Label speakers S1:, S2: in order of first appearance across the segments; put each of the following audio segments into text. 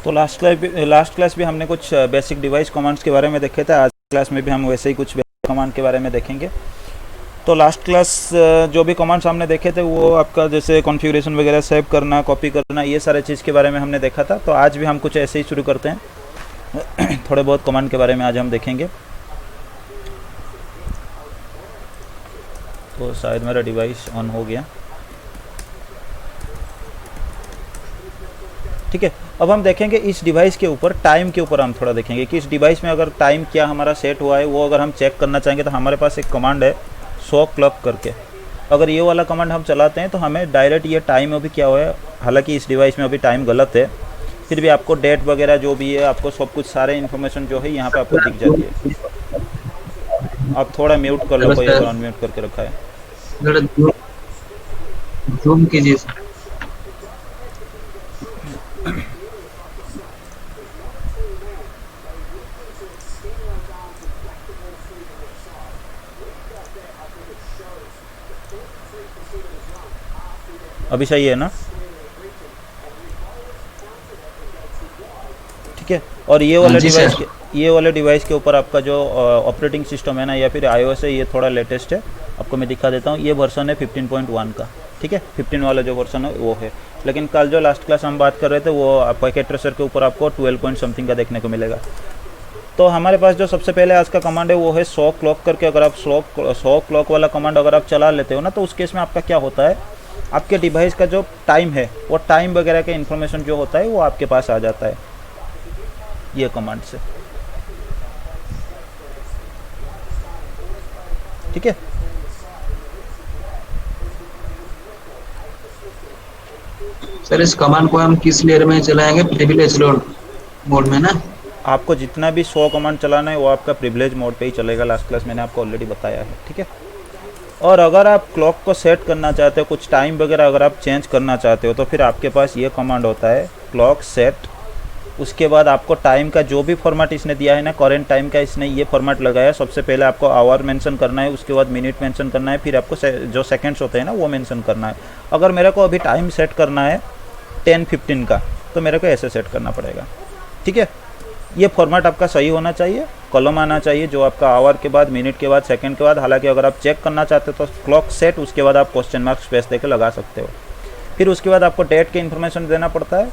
S1: तो last class भी हमने कुछ बेसिक डिवाइस कमांड्स के बारे में देखे थे। आज क्लास में भी हम वैसे ही कुछ बेसिक कमांड के बारे में देखेंगे। तो लास्ट क्लास जो भी कमांड्स हमने देखे थे वो आपका जैसे कॉन्फ़िगरेशन वगैरह सेव करना, कॉपी करना, ये सारे चीज़ के बारे में हमने देखा था। तो आज भी हम कुछ ऐसे ही शुरू करते हैं। थोड़े बहुत कमांड के बारे में आज हम देखेंगे। तो शायद मेरा डिवाइस ऑन हो गया। ठीक है, अब हम देखेंगे इस डिवाइस के ऊपर, टाइम के ऊपर हम थोड़ा देखेंगे कि इस डिवाइस में अगर टाइम क्या हमारा सेट हुआ है वो अगर हम चेक करना चाहेंगे तो हमारे पास एक कमांड है शो क्लॉक करके। अगर ये वाला कमांड हम चलाते हैं तो हमें डायरेक्ट ये टाइम अभी क्या हुआ है, हालांकि इस डिवाइस में अभी टाइम गलत है, फिर भी आपको डेट वगैरह जो भी है आपको सब कुछ सारे इन्फॉर्मेशन जो है यहाँ पे आपको दिख जाती है। आप थोड़ा म्यूट कर लो, कोई अगर अनम्यूट करके रखा है।
S2: जूम कीजिए।
S1: अभी सही है ना? ठीक है। और ये वाले डिवाइस के ऊपर आपका जो ऑपरेटिंग सिस्टम है ना या फिर iOS है, ये थोड़ा लेटेस्ट है। आपको मैं दिखा देता हूँ। ये वर्जन है 15.1 का। ठीक है, 15 वाला जो वर्जन है वो है। लेकिन कल जो लास्ट क्लास हम बात कर रहे थे वो पैकेट ट्रेसर के ऊपर आपको 12 पॉइंट समथिंग का देखने को मिलेगा। तो हमारे पास जो सबसे पहले आज का कमांड है वो है शो क्लॉक करके। अगर आप शो क्लॉक वाला कमांड अगर आप चला लेते हो ना तो उस केस में आपका क्या होता है, आपके डिवाइस का जो टाइम है वो टाइम वगैरह का इन्फॉर्मेशन जो होता है वो आपके पास आ जाता है ये कमांड से। ठीक है,
S2: सर इस कमांड को हम किस लेयर में चलाएंगे? प्रिविलेज मोड में ना?
S1: आपको जितना भी शो कमांड चलाना है वो आपका प्रिविलेज मोड पे ही चलेगा। लास्ट क्लास मैंने आपको ऑलरेडी बताया है। ठीक है, और अगर आप क्लॉक को सेट करना चाहते हो, कुछ टाइम वगैरह अगर आप चेंज करना चाहते हो तो फिर आपके पास ये कमांड होता है क्लॉक सेट। उसके बाद आपको टाइम का जो भी फॉर्मेट इसने दिया है ना, करेंट टाइम का इसने ये फॉर्मेट लगाया। सबसे पहले आपको आवर मेंशन करना है, उसके बाद मिनट मेंशन करना है, फिर आपको जो सेकंड्स होते हैं ना वो मेंशन करना है। अगर मेरे को अभी टाइम सेट करना है 10:15 का तो मेरे को ऐसे सेट करना पड़ेगा। ठीक है, ये फॉर्मेट आपका सही होना चाहिए, कॉलम आना चाहिए जो आपका आवर के बाद, मिनट के बाद, सेकंड के बाद। हालांकि अगर आप चेक करना चाहते हो तो क्लॉक सेट, उसके बाद आप क्वेश्चन मार्क स्पेस देकर लगा सकते हो। फिर उसके बाद आपको डेट के इन्फॉर्मेशन देना पड़ता है।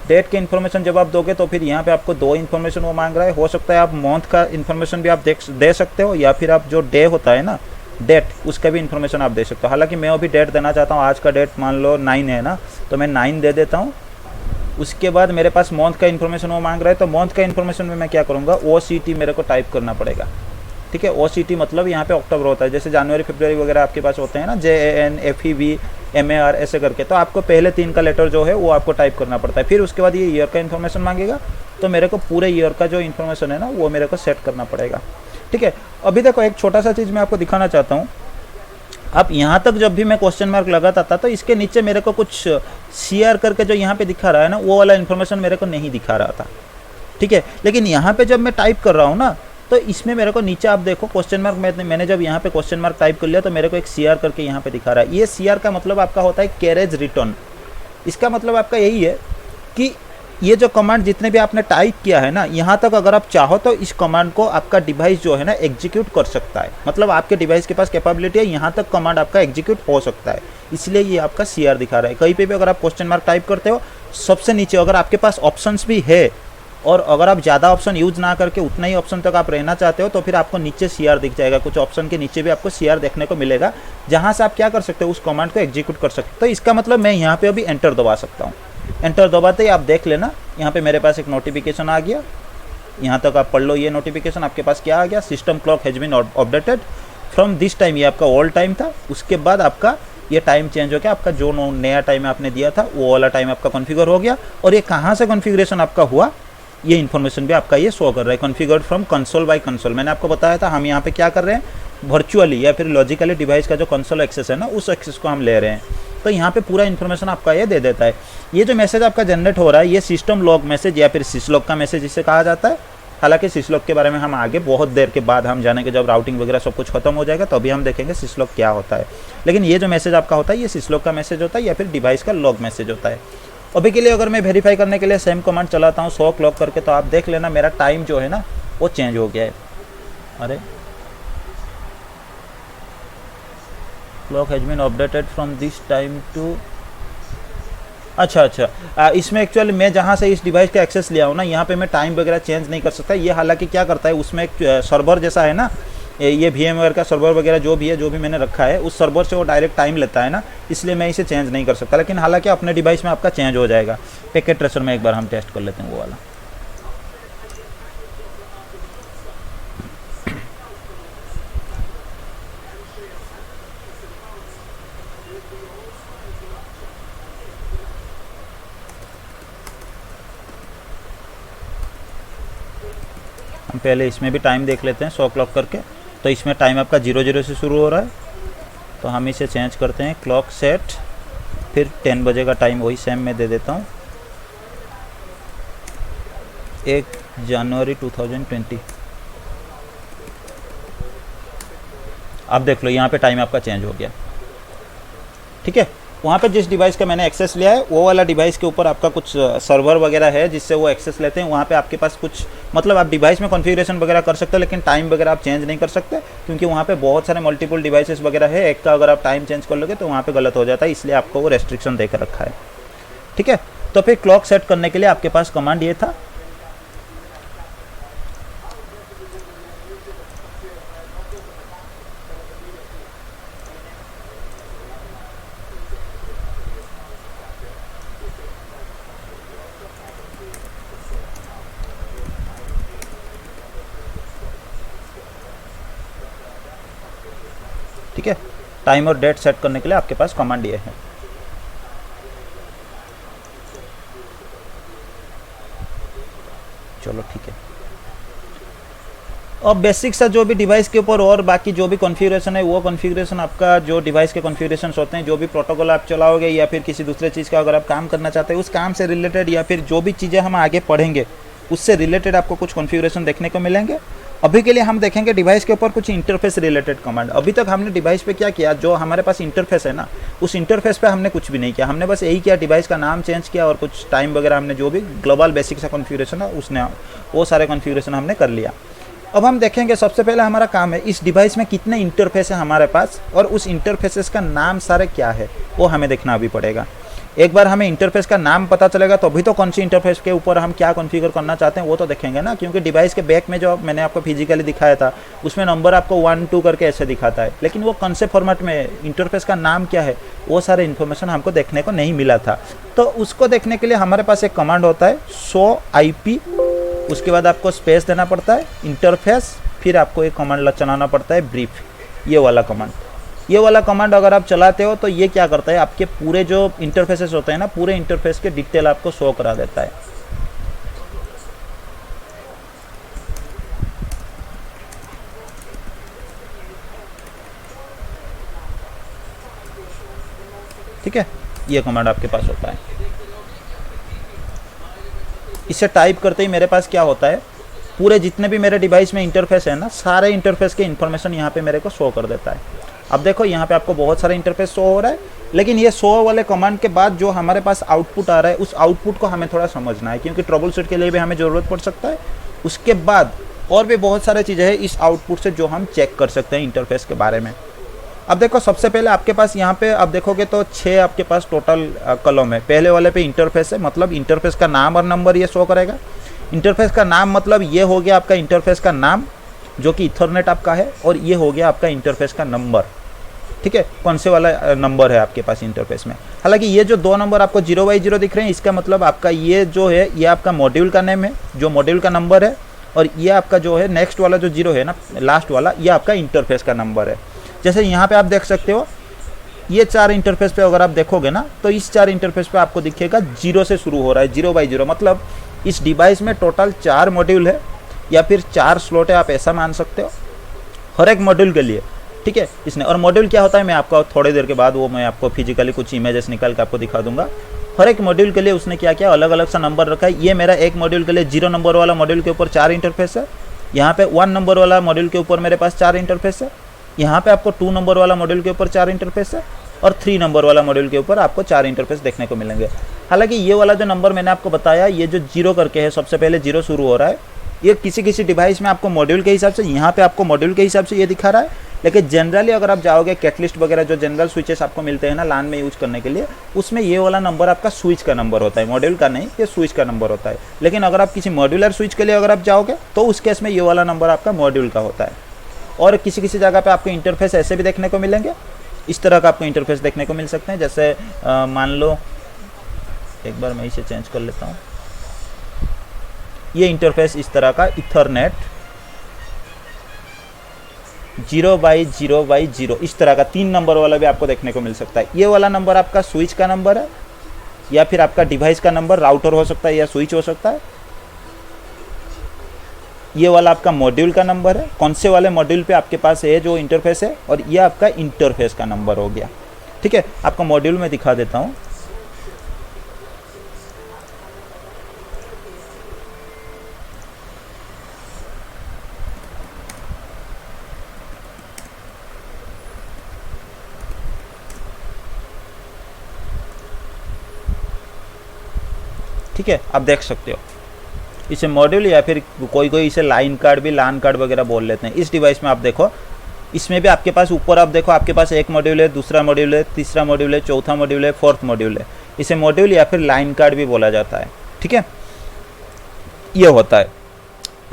S1: डेट के इन्फॉर्मेशन जब आप दोगे तो फिर यहाँ पे आपको दो इन्फॉर्मेशन वो मांग रहा है। हो सकता है आप मंथ का इन्फॉर्मेशन भी आप दे सकते हो, या फिर आप जो डे होता है ना डेट, उसका भी इन्फॉर्मेशन आप दे सकते हो। हालांकि मैं अभी डेट देना चाहता हूँ, आज का डेट मान लो 9 है ना, तो मैं 9 दे देता हूँ। उसके बाद मेरे पास मंथ का इन्फॉर्मेशन वो मांग रहा है, तो मंथ का इन्फॉर्मेशन में मैं क्या करूँगा, OCT मेरे को टाइप करना पड़ेगा। ठीक है, OCT मतलब यहाँ पे अक्टूबर होता है। जैसे जनवरी फरवरी वगैरह आपके पास होते हैं ना, JANFEVMAR ऐसे करके, तो आपको पहले 3 का लेटर जो है वो आपको टाइप करना पड़ता है। फिर उसके बाद ये ईयर का इन्फॉर्मेशन मांगेगा, तो मेरे को पूरे ईयर का जो इन्फॉर्मेशन है ना वो मेरे को सेट करना पड़ेगा। ठीक है, अभी देखो एक छोटा सा चीज़ मैं आपको दिखाना चाहता हूँ। अब यहाँ तक जब भी मैं क्वेश्चन मार्क लगाता था तो इसके नीचे मेरे को कुछ CR करके जो यहाँ पे दिखा रहा है ना वो वाला इन्फॉर्मेशन मेरे को नहीं दिखा रहा था। ठीक है, लेकिन यहाँ पे जब मैं टाइप कर रहा हूँ ना तो इसमें मेरे को नीचे आप देखो क्वेश्चन मार्क, मैंने जब यहाँ पे क्वेश्चन मार्क टाइप कर लिया तो मेरे को एक CR करके यहाँ पे दिखा रहा है। ये CR का मतलब आपका होता है कैरेज रिटर्न। इसका मतलब आपका यही है कि ये जो कमांड जितने भी आपने टाइप किया है ना, यहाँ तक अगर आप चाहो तो इस कमांड को आपका डिवाइस जो है ना एग्जीक्यूट कर सकता है। मतलब आपके डिवाइस के पास कैपेबिलिटी है, यहाँ तक कमांड आपका एग्जीक्यूट हो सकता है, इसलिए ये आपका CR दिखा रहा है। कहीं पे भी अगर आप क्वेश्चन मार्क टाइप करते हो, सबसे नीचे अगर आपके पास ऑप्शंस भी है और अगर आप ज़्यादा ऑप्शन यूज ना करके उतना ही ऑप्शन तक आप रहना चाहते हो तो फिर आपको नीचे CR दिख जाएगा। कुछ ऑप्शन के नीचे भी आपको CR देखने को मिलेगा, जहाँ से आप क्या कर सकते हो, उस कमांड को एग्जीक्यूट कर सकते हो। तो इसका मतलब मैं यहाँ पे अभी एंटर दबा सकता हूँ। एंटर दबाते ही आप देख लेना यहाँ पे मेरे पास एक नोटिफिकेशन आ गया। यहाँ तक आप पढ़ लो, ये नोटिफिकेशन आपके पास क्या आ गया, system clock has been updated from this time. ये आपका ओल्ड टाइम था, उसके बाद आपका ये टाइम चेंज हो गया। आपका जो नया टाइम आपने दिया था वो वाला टाइम आपका कॉन्फ़िगर हो गया। और ये कहाँ से कॉन्फ़िगरेशन आपका हुआ, ये इन्फॉर्मेशन भी आपका ये शो कर रहा है, configured from console by console. मैंने आपको बताया था हम यहाँ पे क्या कर रहे हैं, वर्चुअली या फिर लॉजिकली डिवाइस का जो कंसोल एक्सेस है ना उस एक्सेस को हम ले रहे हैं। तो यहाँ पे पूरा इन्फॉर्मेशन आपका ये दे देता है। ये जो मैसेज आपका जनरेट हो रहा है ये सिस्टम लॉग मैसेज या फिर सिसलॉग का मैसेज इसे कहा जाता है। हालांकि सिसलॉग के बारे में हम आगे बहुत देर के बाद हम जानेंगे, जब राउटिंग वगैरह सब कुछ खत्म हो जाएगा तभी हम देखेंगे सिसलॉग क्या होता है। लेकिन ये जो मैसेज आपका होता है ये सिसलॉग का मैसेज होता है या फिर डिवाइस का लॉग मैसेज होता है। अभी के लिए अगर मैं वेरीफाई करने के लिए सेम कमांड चलाता हूँ शो क्लॉक करके, तो आप देख लेना मेरा टाइम जो है ना वो चेंज हो गया है। अरे clock has been updated from this time to, अच्छा इसमें एक्चुअली मैं जहाँ से इस डिवाइस का एक्सेस लिया हूँ ना, यहाँ पे मैं टाइम वगैरह चेंज नहीं कर सकता। ये हालांकि क्या करता है, उसमें एक सर्वर जैसा है ना, ये VMware का सर्वर वगैरह जो भी है, जो भी मैंने रखा है उस सर्वर से वो डायरेक्ट टाइम लेता है ना, इसलिए मैं इसे चेंज नहीं कर सकता। लेकिन हालांकि अपने डिवाइस में आपका चेंज हो जाएगा। पैकेट ट्रेसर में एक बार हम टेस्ट कर लेते हैं वो वाला। हम पहले इसमें भी टाइम देख लेते हैं शो क्लॉक करके। तो इसमें टाइम आपका 00 से शुरू हो रहा है, तो हम इसे चेंज करते हैं क्लॉक सेट, फिर 10 बजे का टाइम वही सेम मैं दे देता हूँ, 1 जनवरी 2020। आप देख लो यहाँ पे टाइम आपका चेंज हो गया। ठीक है, वहाँ पे जिस डिवाइस का मैंने एक्सेस लिया है वो वाला डिवाइस के ऊपर आपका कुछ सर्वर वगैरह है जिससे वो एक्सेस लेते हैं। वहाँ पे आपके पास कुछ मतलब आप डिवाइस में कॉन्फ़िगरेशन वगैरह कर सकते हो, लेकिन टाइम वगैरह आप चेंज नहीं कर सकते, क्योंकि वहाँ पे बहुत सारे मल्टीपल डिवाइसेस वगैरह है। एक का अगर आप टाइम चेंज कर लोगे तो वहाँ पे गलत हो जाता है, इसलिए आपको वो रेस्ट्रिक्शन देकर रखा है। ठीक है, तो फिर क्लॉक सेट करने के लिए आपके पास कमांड ये था, ठीक है, टाइम और डेट सेट करने के लिए आपके पास कमांड ये है। चलो ठीक है, और बेसिक सा जो भी डिवाइस के ऊपर और बाकी जो भी कॉन्फ़िगरेशन है वो कॉन्फ़िगरेशन आपका जो डिवाइस के कॉन्फ़िगरेशन होते हैं, जो भी प्रोटोकॉल आप चलाओगे या फिर किसी दूसरे चीज़ का अगर आप काम करना चाहते हैं उस काम से रिलेटेड या फिर जो भी चीज़ें हम आगे पढ़ेंगे उससे रिलेटेड आपको कुछ कॉन्फ़िगरेशन देखने को मिलेंगे। अभी के लिए हम देखेंगे डिवाइस के ऊपर कुछ इंटरफेस रिलेटेड कमांड। अभी तक हमने डिवाइस पे क्या किया, जो हमारे पास इंटरफेस है ना उस इंटरफेस पे हमने कुछ भी नहीं किया, हमने बस यही किया, डिवाइस का नाम चेंज किया और कुछ टाइम वगैरह हमने जो भी ग्लोबल बेसिक सा कॉन्फ़िगरेशन है उसने वो सारे कॉन्फ़िगरेशन हमने कर लिया। अब हम देखेंगे सबसे पहले हमारा काम है इस डिवाइस में कितने इंटरफेस है हमारे पास और उस इंटरफेसेस का नाम सारे क्या है वो हमें देखना अभी पड़ेगा। एक बार हमें इंटरफेस का नाम पता चलेगा तो अभी तो कौन सी इंटरफेस के ऊपर हम क्या कॉन्फ़िगर करना चाहते हैं वो तो देखेंगे ना, क्योंकि डिवाइस के बैक में जो मैंने आपको फिजिकली दिखाया था उसमें नंबर आपको 1 2 करके ऐसे दिखाता है, लेकिन वो कौन से फॉर्मेट में, इंटरफेस का नाम क्या है, वो सारे इन्फॉर्मेशन हमको देखने को नहीं मिला था। तो उसको देखने के लिए हमारे पास एक कमांड होता है शो IP, उसके बाद आपको स्पेस देना पड़ता है इंटरफेस, फिर आपको एक कमांड चलाना पड़ता है ब्रीफ, ये वाला कमांड। ये वाला कमांड अगर आप चलाते हो तो ये क्या करता है, आपके पूरे जो इंटरफेसेस होते हैं ना पूरे इंटरफेस के डिटेल आपको शो करा देता है। ठीक है, ये कमांड आपके पास होता है। इसे टाइप करते ही मेरे पास क्या होता है, पूरे जितने भी मेरे डिवाइस में इंटरफेस है ना सारे इंटरफेस के इन्फॉर्मेशन यहाँ पे मेरे को शो कर देता है। अब देखो यहाँ पे आपको बहुत सारे इंटरफेस शो हो रहा है, लेकिन ये शो वाले कमांड के बाद जो हमारे पास आउटपुट आ रहा है उस आउटपुट को हमें थोड़ा समझना है, क्योंकि ट्रबल शूट के लिए भी हमें ज़रूरत पड़ सकता है। उसके बाद और भी बहुत सारी चीज़ें हैं इस आउटपुट से जो हम चेक कर सकते हैं इंटरफेस के बारे में। अब देखो सबसे पहले आपके पास यहाँ पे आप देखोगे तो 6 आपके पास टोटल कॉलम है। पहले वाले पे इंटरफेस है, मतलब इंटरफेस का नाम और नंबर ये शो करेगा। इंटरफेस का नाम मतलब ये हो गया आपका इंटरफेस का नाम जो कि इथरनेट आपका है, और ये हो गया आपका इंटरफेस का नंबर। ठीक है, कौन से वाला नंबर है आपके पास इंटरफेस में। हालांकि ये जो 2 नंबर आपको 0x0 दिख रहे हैं इसका मतलब आपका ये जो है ये आपका मॉड्यूल का नेम है, जो मॉड्यूल का नंबर है, और ये आपका जो है नेक्स्ट वाला जो 0 है ना लास्ट वाला, ये आपका इंटरफेस का नंबर है। जैसे यहाँ पे आप देख सकते हो ये 4 इंटरफेस पे अगर आप देखोगे ना तो इस 4 इंटरफेस पे आपको दिखेगा 0 से शुरू हो रहा है, 0x0, मतलब इस डिवाइस में टोटल 4 मॉड्यूल है या फिर 4 स्लॉट है, आप ऐसा मान सकते हो हर एक मॉड्यूल के लिए। ठीक है, इसने और मॉड्यूल क्या होता है मैं आपको थोड़ी देर के बाद वो मैं आपको फिजिकली कुछ इमेजेस निकाल के आपको दिखा दूंगा। हर एक मॉड्यूल के लिए उसने क्या किया अलग अलग सा नंबर रखा है। ये मेरा एक मॉड्यूल के लिए 0 नंबर वाला मॉड्यूल के ऊपर 4 इंटरफेस है, यहाँ पे 1 नंबर वाला मॉड्यूल के ऊपर मेरे पास 4 इंटरफेस है, यहाँ पे आपको 2 नंबर वाला मॉड्यूल के ऊपर 4 इंटरफेस है, और 3 नंबर वाला मॉड्यूल के ऊपर आपको 4 इंटरफेस देखने को मिलेंगे। हालांकि ये वाला जो नंबर मैंने आपको बताया, ये जो 0 करके है, सबसे पहले 0 शुरू हो रहा है, ये किसी किसी डिवाइस में आपको मॉड्यूल के हिसाब से, यहाँ पे आपको मॉड्यूल के हिसाब से ये दिखा रहा है, लेकिन जनरली अगर आप जाओगे कैटलिस्ट वगैरह जो जनरल स्विचेस आपको मिलते हैं ना लान में यूज करने के लिए, उसमें ये वाला नंबर आपका स्विच का नंबर होता है, मॉड्यूल का नहीं, ये स्विच का नंबर होता है। लेकिन अगर आप किसी मॉड्यूलर स्विच के लिए अगर आप जाओगे तो उस केस में ये वाला नंबर आपका मॉड्यूल का होता है। और किसी किसी जगह पे आपको इंटरफेस ऐसे भी देखने को मिलेंगे, इस तरह का आपको इंटरफेस देखने को मिल सकते हैं। जैसे मान लो एक बार मैं इसे चेंज कर लेता हूँ, ये इंटरफेस इस तरह का इथरनेट 0/0/0 इस तरह का 3 नंबर वाला भी आपको देखने को मिल सकता है। ये वाला नंबर आपका स्विच का नंबर है, या फिर आपका डिवाइस का नंबर, राउटर हो सकता है या स्विच हो सकता है। ये वाला आपका मॉड्यूल का नंबर है, कौन से वाले मॉड्यूल पे आपके पास है जो इंटरफेस है, और ये आपका इंटरफेस का नंबर हो गया। ठीक है, आपको मॉड्यूल में दिखा देता हूँ। ठीक है, आप देख सकते हो इसे मॉड्यूल, या फिर कोई कोई इसे लाइन कार्ड भी, लान कार्ड वगैरह बोल लेते हैं। इस डिवाइस में आप देखो, इसमें भी आपके पास ऊपर आप देखो, आपके पास एक मॉड्यूल है, दूसरा मॉड्यूल है, तीसरा मॉड्यूल है, चौथा मॉड्यूल है, फोर्थ मॉड्यूल है। इसे मॉड्यूल या फिर लाइन कार्ड भी बोला जाता है। ठीक है, ये होता है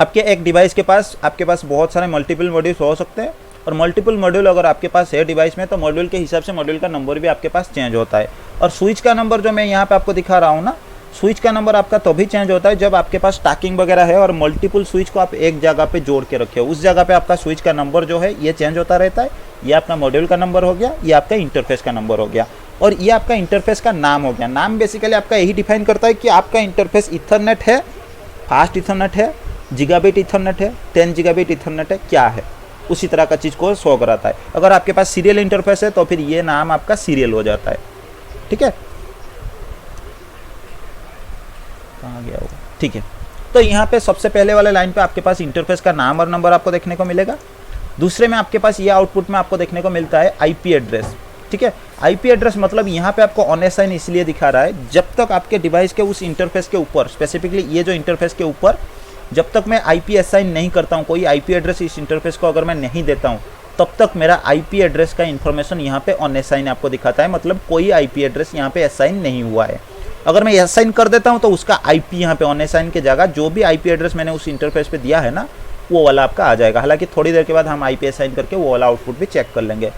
S1: आपके एक डिवाइस के पास, आपके पास बहुत सारे मल्टीपल मॉड्यूल्स हो सकते हैं, और मल्टीपल मॉड्यूल अगर आपके पास है डिवाइस में, तो मॉड्यूल के हिसाब से मॉड्यूल का नंबर भी आपके पास चेंज होता है। और स्विच का नंबर जो मैं यहाँ पे आपको दिखा रहा हूँ ना, स्विच का नंबर आपका तो भी चेंज होता है जब आपके पास स्टैकिंग वगैरह है और मल्टीपल स्विच को आप एक जगह पे जोड़ के रखे हो, उस जगह पे आपका स्विच का नंबर जो है ये चेंज होता रहता है। ये आपका मॉड्यूल का नंबर हो गया, ये आपका इंटरफेस का नंबर हो गया, और ये आपका इंटरफेस का नाम हो गया। नाम बेसिकली आपका यही डिफाइन करता है कि आपका इंटरफेस इथरनेट है, फास्ट इथरनेट है, जिगाबिट इथरनेट है, 10 जिगाबिट इथरनेट है, क्या है, उसी तरह का चीज़ को शो कराता है। अगर आपके पास सीरियल इंटरफेस है तो फिर ये नाम आपका सीरियल हो जाता है। ठीक है, कहाँ गया होगा, ठीक है। तो यहाँ पे सबसे पहले वाले लाइन पे आपके पास इंटरफेस का नाम और नंबर आपको देखने को मिलेगा। दूसरे में आपके पास ये आउटपुट में आपको देखने को मिलता है आईपी एड्रेस। ठीक है, आईपी एड्रेस मतलब यहाँ पे आपको ऑन असाइन इसलिए दिखा रहा है, जब तक आपके डिवाइस के उस इंटरफेस के ऊपर, स्पेसिफिकली ये जो इंटरफेस के ऊपर जब तक मैं आईपी असाइन नहीं करता हूँ, कोई आईपी एड्रेस इस इंटरफेस को अगर मैं नहीं देता हूँ, तब तक मेरा आईपी एड्रेस का इन्फॉर्मेशन यहाँ पे ऑन असाइन आपको दिखाता है। मतलब कोई आईपी एड्रेस यहाँ पे असाइन नहीं हुआ है। अगर मैं असाइन कर देता हूँ तो उसका आईपी यहाँ पे ऑन असाइन की जगह जो भी आईपी एड्रेस मैंने उस इंटरफेस पे दिया है ना, वो वाला आपका आ जाएगा। हालांकि थोड़ी देर के बाद हम आईपी असाइन करके वो वाला आउटपुट भी चेक कर लेंगे।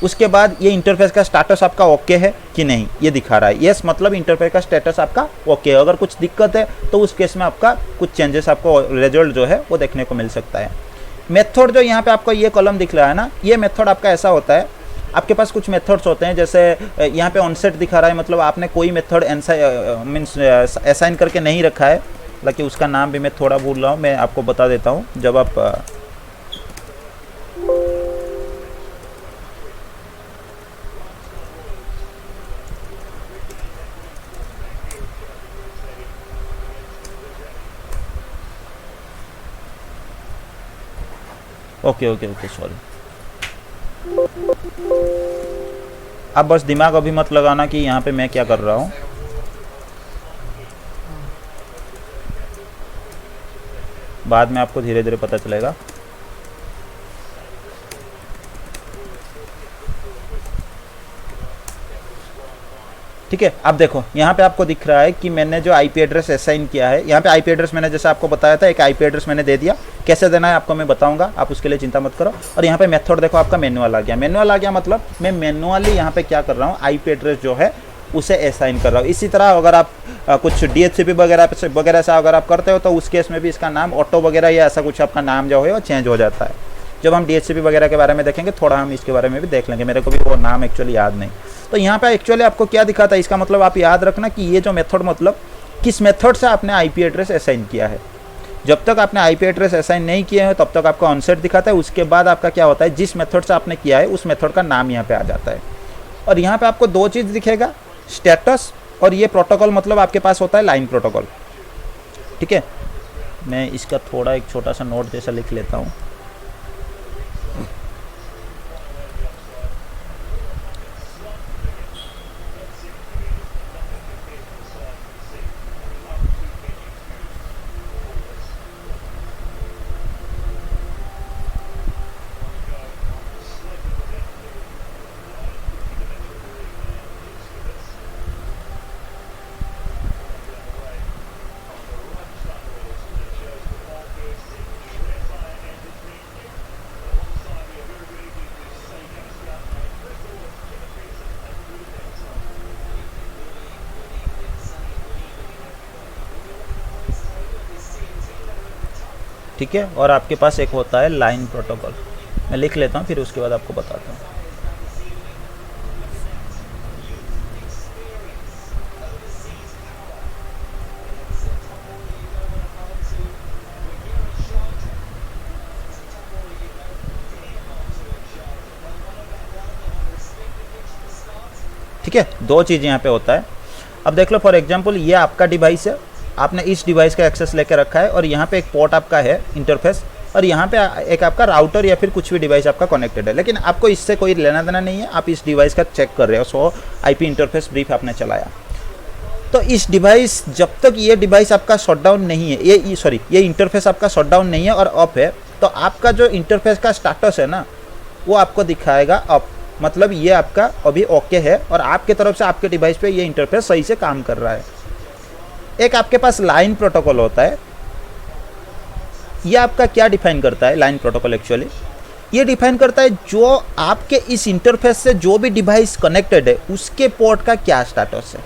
S1: उसके बाद ये इंटरफेस का स्टेटस आपका ओके है कि नहीं, ये दिखा रहा है। यस मतलब इंटरफेस का स्टेटस आपका ओके है। अगर कुछ दिक्कत है तो उस केस में आपका कुछ चेंजेस, आपको रिजल्ट जो है वो देखने को मिल सकता है। मेथड जो यहाँ पे आपको ये कॉलम दिख रहा है ना, ये मेथड आपका ऐसा होता है, आपके पास कुछ मेथड्स होते हैं। जैसे यहाँ पे ऑनसेट दिखा रहा है, मतलब आपने कोई मेथड मीन्स असाइन करके नहीं रखा है। हालांकि उसका नाम भी मैं थोड़ा भूल रहा हूँ, मैं आपको बता देता हूँ। जब आप ओके सॉरी, अब बस दिमाग अभी मत लगाना कि यहाँ पे मैं क्या कर रहा हूँ। बाद में आपको धीरे धीरे पता चलेगा। ठीक है, अब देखो यहाँ पे आपको दिख रहा है कि मैंने जो आईपी एड्रेस असाइन किया है, यहाँ पे आईपी एड्रेस मैंने जैसे आपको बताया था, एक आईपी एड्रेस मैंने दे दिया। कैसे देना है आपको मैं बताऊंगा, आप उसके लिए चिंता मत करो। और यहाँ पे मेथड देखो आपका मैनुअल आ गया। मैनुअल आ गया मतलब मैं मैनुअली यहाँ पे क्या कर रहा हूँ, आईपी एड्रेस जो है उसे असाइन कर रहा हूँ। इसी तरह अगर आप कुछ डीएचसीपी वगैरह से अगर आप करते हो तो उस केस में भी इसका नाम ऑटो वगैरह या ऐसा कुछ आपका नाम जो है वो चेंज हो जाता है। जब हम डीएचसीपी वगैरह के बारे में देखेंगे थोड़ा हम इसके बारे में भी देख लेंगे, मेरे को भी वो नाम एक्चुअली याद नहीं। तो यहाँ पे एक्चुअली आपको क्या दिखाता है, इसका मतलब आप याद रखना कि ये जो मेथड मतलब किस मेथड से आपने आईपी एड्रेस असाइन किया है। जब तक आपने आईपी एड्रेस असाइन नहीं किए हैं तब तक आपका ऑनसेट दिखाता है। उसके बाद आपका क्या होता है, जिस मेथड से आपने किया है उस मेथड का नाम यहाँ पे आ जाता है। और यहाँ पे आपको दो चीज़ दिखेगा, स्टेटस और ये प्रोटोकॉल, मतलब आपके पास होता है लाइन प्रोटोकॉल। ठीक है, मैं इसका थोड़ा एक छोटा सा नोट जैसा लिख लेता हूँ। ठीक है। और आपके पास एक होता है लाइन प्रोटोकॉल, मैं लिख लेता हूँ फिर उसके बाद आपको बताता हूँ। ठीक है, दो चीज़ यहाँ पे होता है। अब देख लो फॉर एग्जांपल ये आपका डिवाइस है, आपने इस डिवाइस का एक्सेस लेके रखा है और यहाँ पे एक पोर्ट आपका है इंटरफेस, और यहाँ पे एक आपका राउटर या फिर कुछ भी डिवाइस आपका कनेक्टेड है, लेकिन आपको इससे कोई लेना देना नहीं है। आप इस डिवाइस का चेक कर रहे हो, सो आईपी इंटरफेस ब्रीफ आपने चलाया। तो इस डिवाइस, जब तक ये डिवाइस आपका शटडाउन नहीं है, ये इंटरफेस आपका शटडाउन नहीं है और ऑफ है, तो आपका जो इंटरफेस का स्टेटस है ना वो आपको दिखाएगा अप, मतलब ये आपका अभी ओके है और आपके तरफ से आपके डिवाइस पे ये इंटरफेस सही से काम कर रहा है। एक आपके पास लाइन प्रोटोकॉल होता है, ये आपका क्या डिफाइन करता है लाइन प्रोटोकॉल? एक्चुअली ये डिफाइन करता है जो आपके इस इंटरफेस से जो भी डिवाइस कनेक्टेड है उसके पोर्ट का क्या स्टेटस है।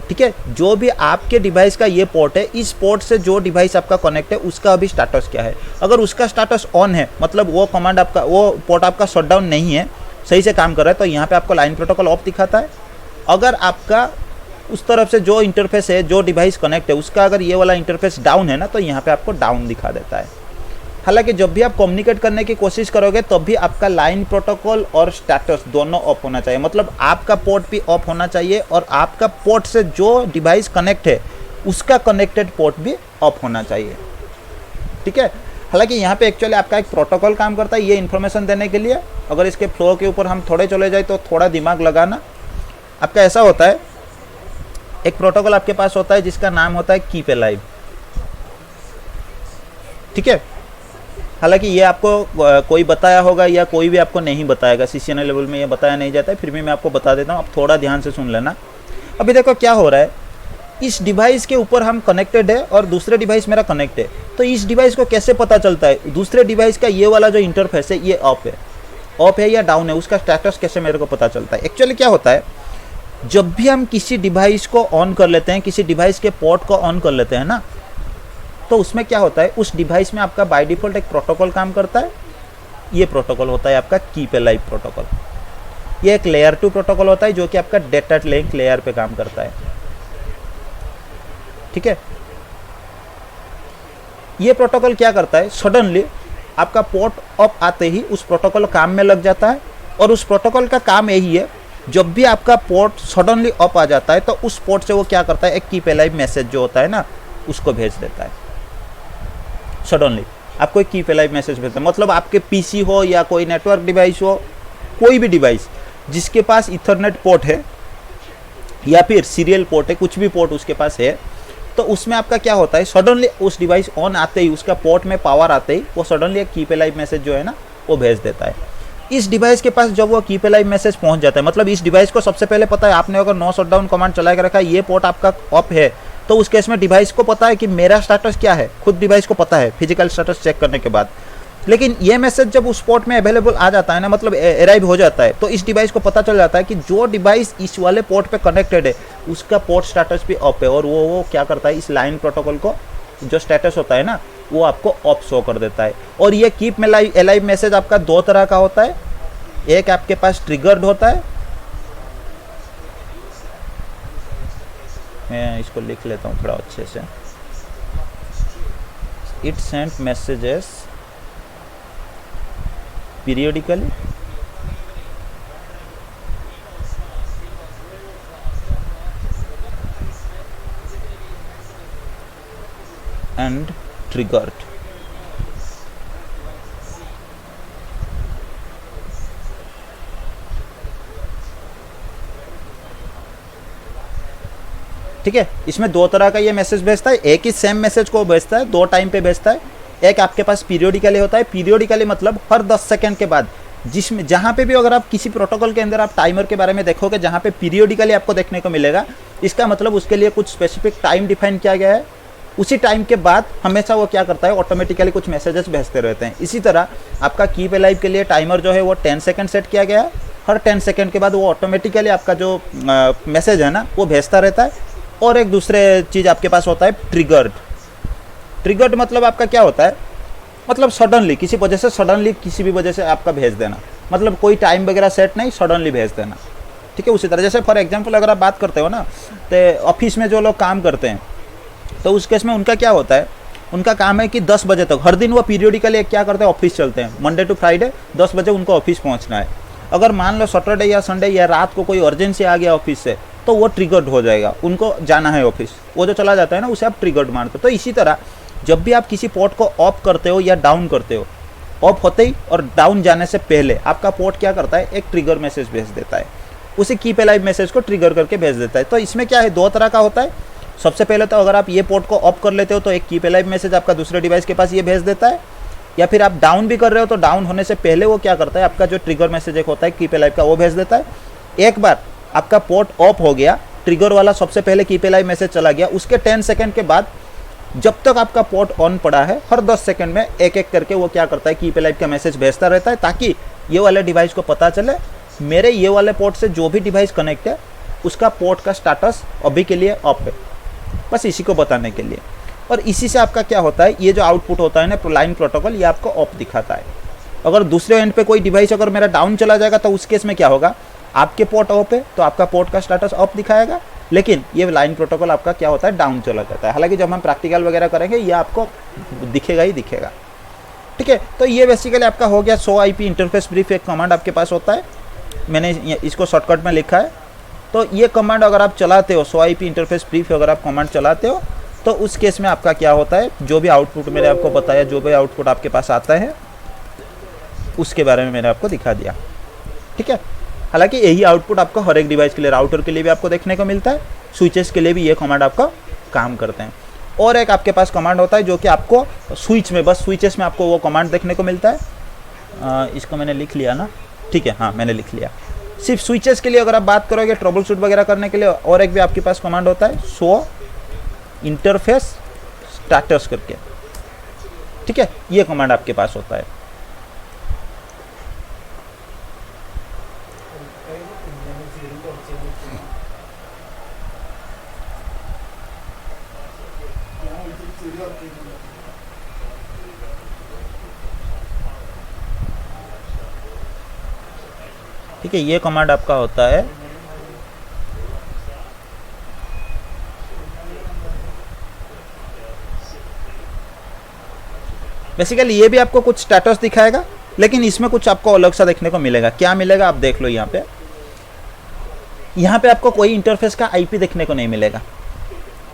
S1: ठीक है, जो भी आपके डिवाइस का ये पोर्ट है, इस पोर्ट से जो डिवाइस आपका कनेक्ट है उसका अभी स्टेटस क्या है। अगर उसका स्टेटस ऑन है, मतलब वो कमांड आपका, वो पोर्ट आपका शटडाउन नहीं है, सही से काम कर रहा है, तो यहाँ पे आपको लाइन प्रोटोकॉल ऑफ दिखाता है। अगर आपका उस तरफ से जो इंटरफेस है, जो डिवाइस कनेक्ट है, उसका अगर ये वाला इंटरफेस डाउन है ना, तो यहाँ पे आपको डाउन दिखा देता है। हालांकि जब भी आप कम्युनिकेट करने की कोशिश करोगे तब भी आपका लाइन प्रोटोकॉल और स्टेटस दोनों ऑफ होना चाहिए, मतलब आपका पोर्ट भी ऑफ होना चाहिए और आपका पोर्ट से जो डिवाइस कनेक्ट है उसका कनेक्टेड पोर्ट भी ऑफ होना चाहिए। ठीक है, हालांकि यहाँ पे एक्चुअली आपका एक प्रोटोकॉल काम करता है ये इन्फॉर्मेशन देने के लिए। अगर इसके फ्लो के ऊपर हम थोड़े चले जाए तो थोड़ा दिमाग लगाना। आपका ऐसा होता है, एक प्रोटोकॉल आपके पास होता है जिसका नाम होता है कीप अलाइव। ठीक है, हालांकि ये आपको कोई बताया होगा या कोई भी आपको नहीं बताएगा, सीसीएनए लेवल में ये बताया नहीं जाता है, फिर भी मैं आपको बता देता हूँ, आप थोड़ा ध्यान से सुन लेना। अभी देखो क्या हो रहा है, इस डिवाइस के ऊपर हम कनेक्टेड है और दूसरे डिवाइस मेरा कनेक्ट है, तो इस डिवाइस को कैसे पता चलता है दूसरे डिवाइस का ये वाला जो इंटरफेस है ये ऑफ है या डाउन है, उसका स्टेटस कैसे मेरे को पता चलता है? एक्चुअली क्या होता है, जब भी हम किसी डिवाइस को ऑन कर लेते हैं, किसी डिवाइस के पोर्ट को ऑन कर लेते हैं ना, तो उसमें क्या होता है, उस डिवाइस में आपका बाय डिफॉल्ट एक प्रोटोकॉल काम करता है। ये प्रोटोकॉल होता है आपका कीप अलाइव प्रोटोकॉल। ये एक लेयर 2 प्रोटोकॉल होता है जो कि आपका डेटा लिंक लेयर पे काम करता है। ठीक है, ये प्रोटोकॉल क्या करता है, सडनली आपका पोर्ट ऑफ आते ही उस प्रोटोकॉल काम में लग जाता है, और उस प्रोटोकॉल का काम यही है, जब भी आपका पोर्ट सडनली ऑफ आ जाता है तो उस पोर्ट से वो क्या करता है, एक कीप अलाइव मैसेज जो होता है ना उसको भेज देता है। सडनली आपको एक कीप अलाइव मैसेज भेजता है, मतलब आपके पीसी हो या कोई नेटवर्क डिवाइस हो, कोई भी डिवाइस जिसके पास इथरनेट पोर्ट है या फिर सीरियल पोर्ट है, कुछ भी पोर्ट उसके पास है, तो उसमें आपका क्या होता है, सडनली उस डिवाइस ऑन आते ही, उसका पोर्ट में पावर आते ही वो सडनली एक कीप अलाइव मैसेज जो है ना वो भेज देता है। इस डिवाइस के पास जब वो कीप अलाइव मैसेज पहुंच जाता है, मतलब इस डिवाइस को सबसे पहले पता है, आपने अगर नो शटडाउन कमांड चला के रखा है, ये पोर्ट आपका ऑफ है, तो उस केस में डिवाइस को पता है कि मेरा स्टेटस क्या है, खुद डिवाइस को पता है फिजिकल स्टेटस चेक करने के बाद। लेकिन ये मैसेज जब उस पोर्ट में अवेलेबल आ जाता है ना, मतलब अराइव हो जाता है, तो इस डिवाइस को पता चल जाता है कि जो डिवाइस इस वाले पोर्ट पे कनेक्टेड है उसका पोर्ट स्टेटस भी ऑफ है, और वो क्या करता है, इस लाइन प्रोटोकॉल को जो स्टेटस होता है ना वो आपको ऑफ शो कर देता है। और ये कीप अलाइव मैसेज आपका दो तरह का होता है, एक आपके पास ट्रिगर्ड होता है, मैं इसको लिख लेता हूँ थोड़ा अच्छे से, it send messages periodically and triggered. ठीक है, इसमें दो तरह का ये मैसेज भेजता है, एक ही सेम मैसेज को भेजता है, दो टाइम पे भेजता है। एक आपके पास पीरियडिकली होता है, पीरियडिकली मतलब हर 10 सेकंड के बाद, जिसमें जहाँ पे भी अगर आप किसी प्रोटोकॉल के अंदर आप टाइमर के बारे में देखोगे जहाँ पे पीरियडिकली आपको देखने को मिलेगा, इसका मतलब उसके लिए कुछ स्पेसिफिक टाइम डिफाइन किया गया है। उसी टाइम के बाद हमेशा वो क्या करता है, ऑटोमेटिकली कुछ मैसेजेस भेजते रहते हैं। इसी तरह आपका कीप अलाइव के लिए टाइमर जो है वो 10 सेकंड सेट किया गया है, हर 10 सेकंड के बाद वो ऑटोमेटिकली आपका जो मैसेज है ना वो भेजता रहता है। और एक दूसरे चीज़ आपके पास होता है ट्रिगर्ड। ट्रिगर्ड मतलब आपका क्या होता है, मतलब सडनली किसी वजह से, सडनली किसी भी वजह से आपका भेज देना, मतलब कोई टाइम वगैरह सेट नहीं, सडनली भेज देना, ठीक है। उसी तरह जैसे फॉर एग्जांपल अगर आप बात करते हो ना, तो ऑफिस में जो लोग काम करते हैं, तो उस केस में उनका क्या होता है, उनका काम है कि 10 बजे तक हर दिन वो पीरियडिकली क्या करते हैं, ऑफिस चलते हैं, मंडे टू फ्राइडे 10 बजे उनको ऑफिस पहुंचना है। अगर मान लो सैटरडे या संडे या रात को कोई अर्जेंसी आ गया ऑफिस से, तो वो ट्रिगर्ड हो जाएगा, उनको जाना है ऑफिस, वो जो चला जाता है ना उसे आप ट्रिगर्ड मानते हो। तो इसी तरह जब भी आप किसी पोर्ट को ऑफ करते हो या डाउन करते हो, ऑफ होते ही और डाउन जाने से पहले आपका पोर्ट क्या करता है, एक ट्रिगर मैसेज भेज देता है, उसी कीप अलाइव मैसेज को ट्रिगर करके भेज देता है। तो इसमें क्या है, दो तरह का होता है। सबसे पहले तो अगर आप ये पोर्ट को ऑफ कर लेते हो तो एक कीप अलाइव मैसेज आपका दूसरे डिवाइस के पास ये भेज देता है, या फिर आप डाउन भी कर रहे हो तो डाउन होने से पहले वो क्या करता है, आपका जो ट्रिगर मैसेज एक होता है कीप अलाइव का, वो भेज देता है। एक बार आपका पोर्ट ऑफ हो गया, ट्रिगर वाला सबसे पहले कीप अलाइव मैसेज चला गया, उसके 10 सेकंड के बाद जब तक आपका पोर्ट ऑन पड़ा है, हर 10 सेकंड में एक एक करके वो क्या करता है, कीप अलाइव का मैसेज भेजता रहता है, ताकि ये वाले डिवाइस को पता चले मेरे ये वाले पोर्ट से जो भी डिवाइस कनेक्ट है उसका पोर्ट का स्टेटस अभी के लिए ऑफ है, बस इसी को बताने के लिए। और इसी से आपका क्या होता है, ये जो आउटपुट होता है ना लाइन प्रोटोकॉल, ये आपको ऑफ दिखाता है। अगर दूसरे एंड पे कोई डिवाइस अगर मेरा डाउन चला जाएगा तो उस केस में क्या होगा, आपके पोर्ट ऑफ है तो आपका पोर्ट का स्टेटस ऑफ दिखाएगा, लेकिन ये लाइन प्रोटोकॉल आपका क्या होता है, डाउन चला जाता है। हालांकि जब हम प्रैक्टिकल वगैरह करेंगे ये आपको दिखेगा ही दिखेगा, ठीक है। तो ये बेसिकली आपका हो गया 100 IP इंटरफेस ब्रीफ, एक कमांड आपके पास होता है, मैंने इसको शॉर्टकट में लिखा है। तो ये कमांड अगर आप चलाते हो, 100 IP इंटरफेस ब्रीफ अगर आप कमांड चलाते हो, तो उस केस में आपका क्या होता है, जो भी आउटपुट मैंने आपको बताया, जो भी आउटपुट आपके पास आता है उसके बारे में मैंने आपको दिखा दिया, ठीक है। हालांकि यही आउटपुट आपको हर एक डिवाइस के लिए, राउटर के लिए भी आपको देखने को मिलता है, स्विचेस के लिए भी ये कमांड आपका काम करते हैं। और एक आपके पास कमांड होता है जो कि आपको स्विच में, बस स्विचेस में आपको वो कमांड देखने को मिलता है। इसको मैंने लिख लिया ना, ठीक है, हाँ मैंने लिख लिया। सिर्फ स्विचेस के लिए अगर आप बात करोगे ट्रबल शूट वगैरह करने के लिए, और एक भी आपके पास कमांड होता है शो इंटरफेस स्टेटस करके, ठीक है, ये कमांड आपके पास होता है। ठीक है, ये कमांड आपका होता है बेसिकली, ये भी आपको कुछ स्टेटस दिखाएगा, लेकिन इसमें कुछ आपको अलग सा देखने को मिलेगा। क्या मिलेगा आप देख लो, यहाँ पे आपको कोई इंटरफेस का IP देखने को नहीं मिलेगा,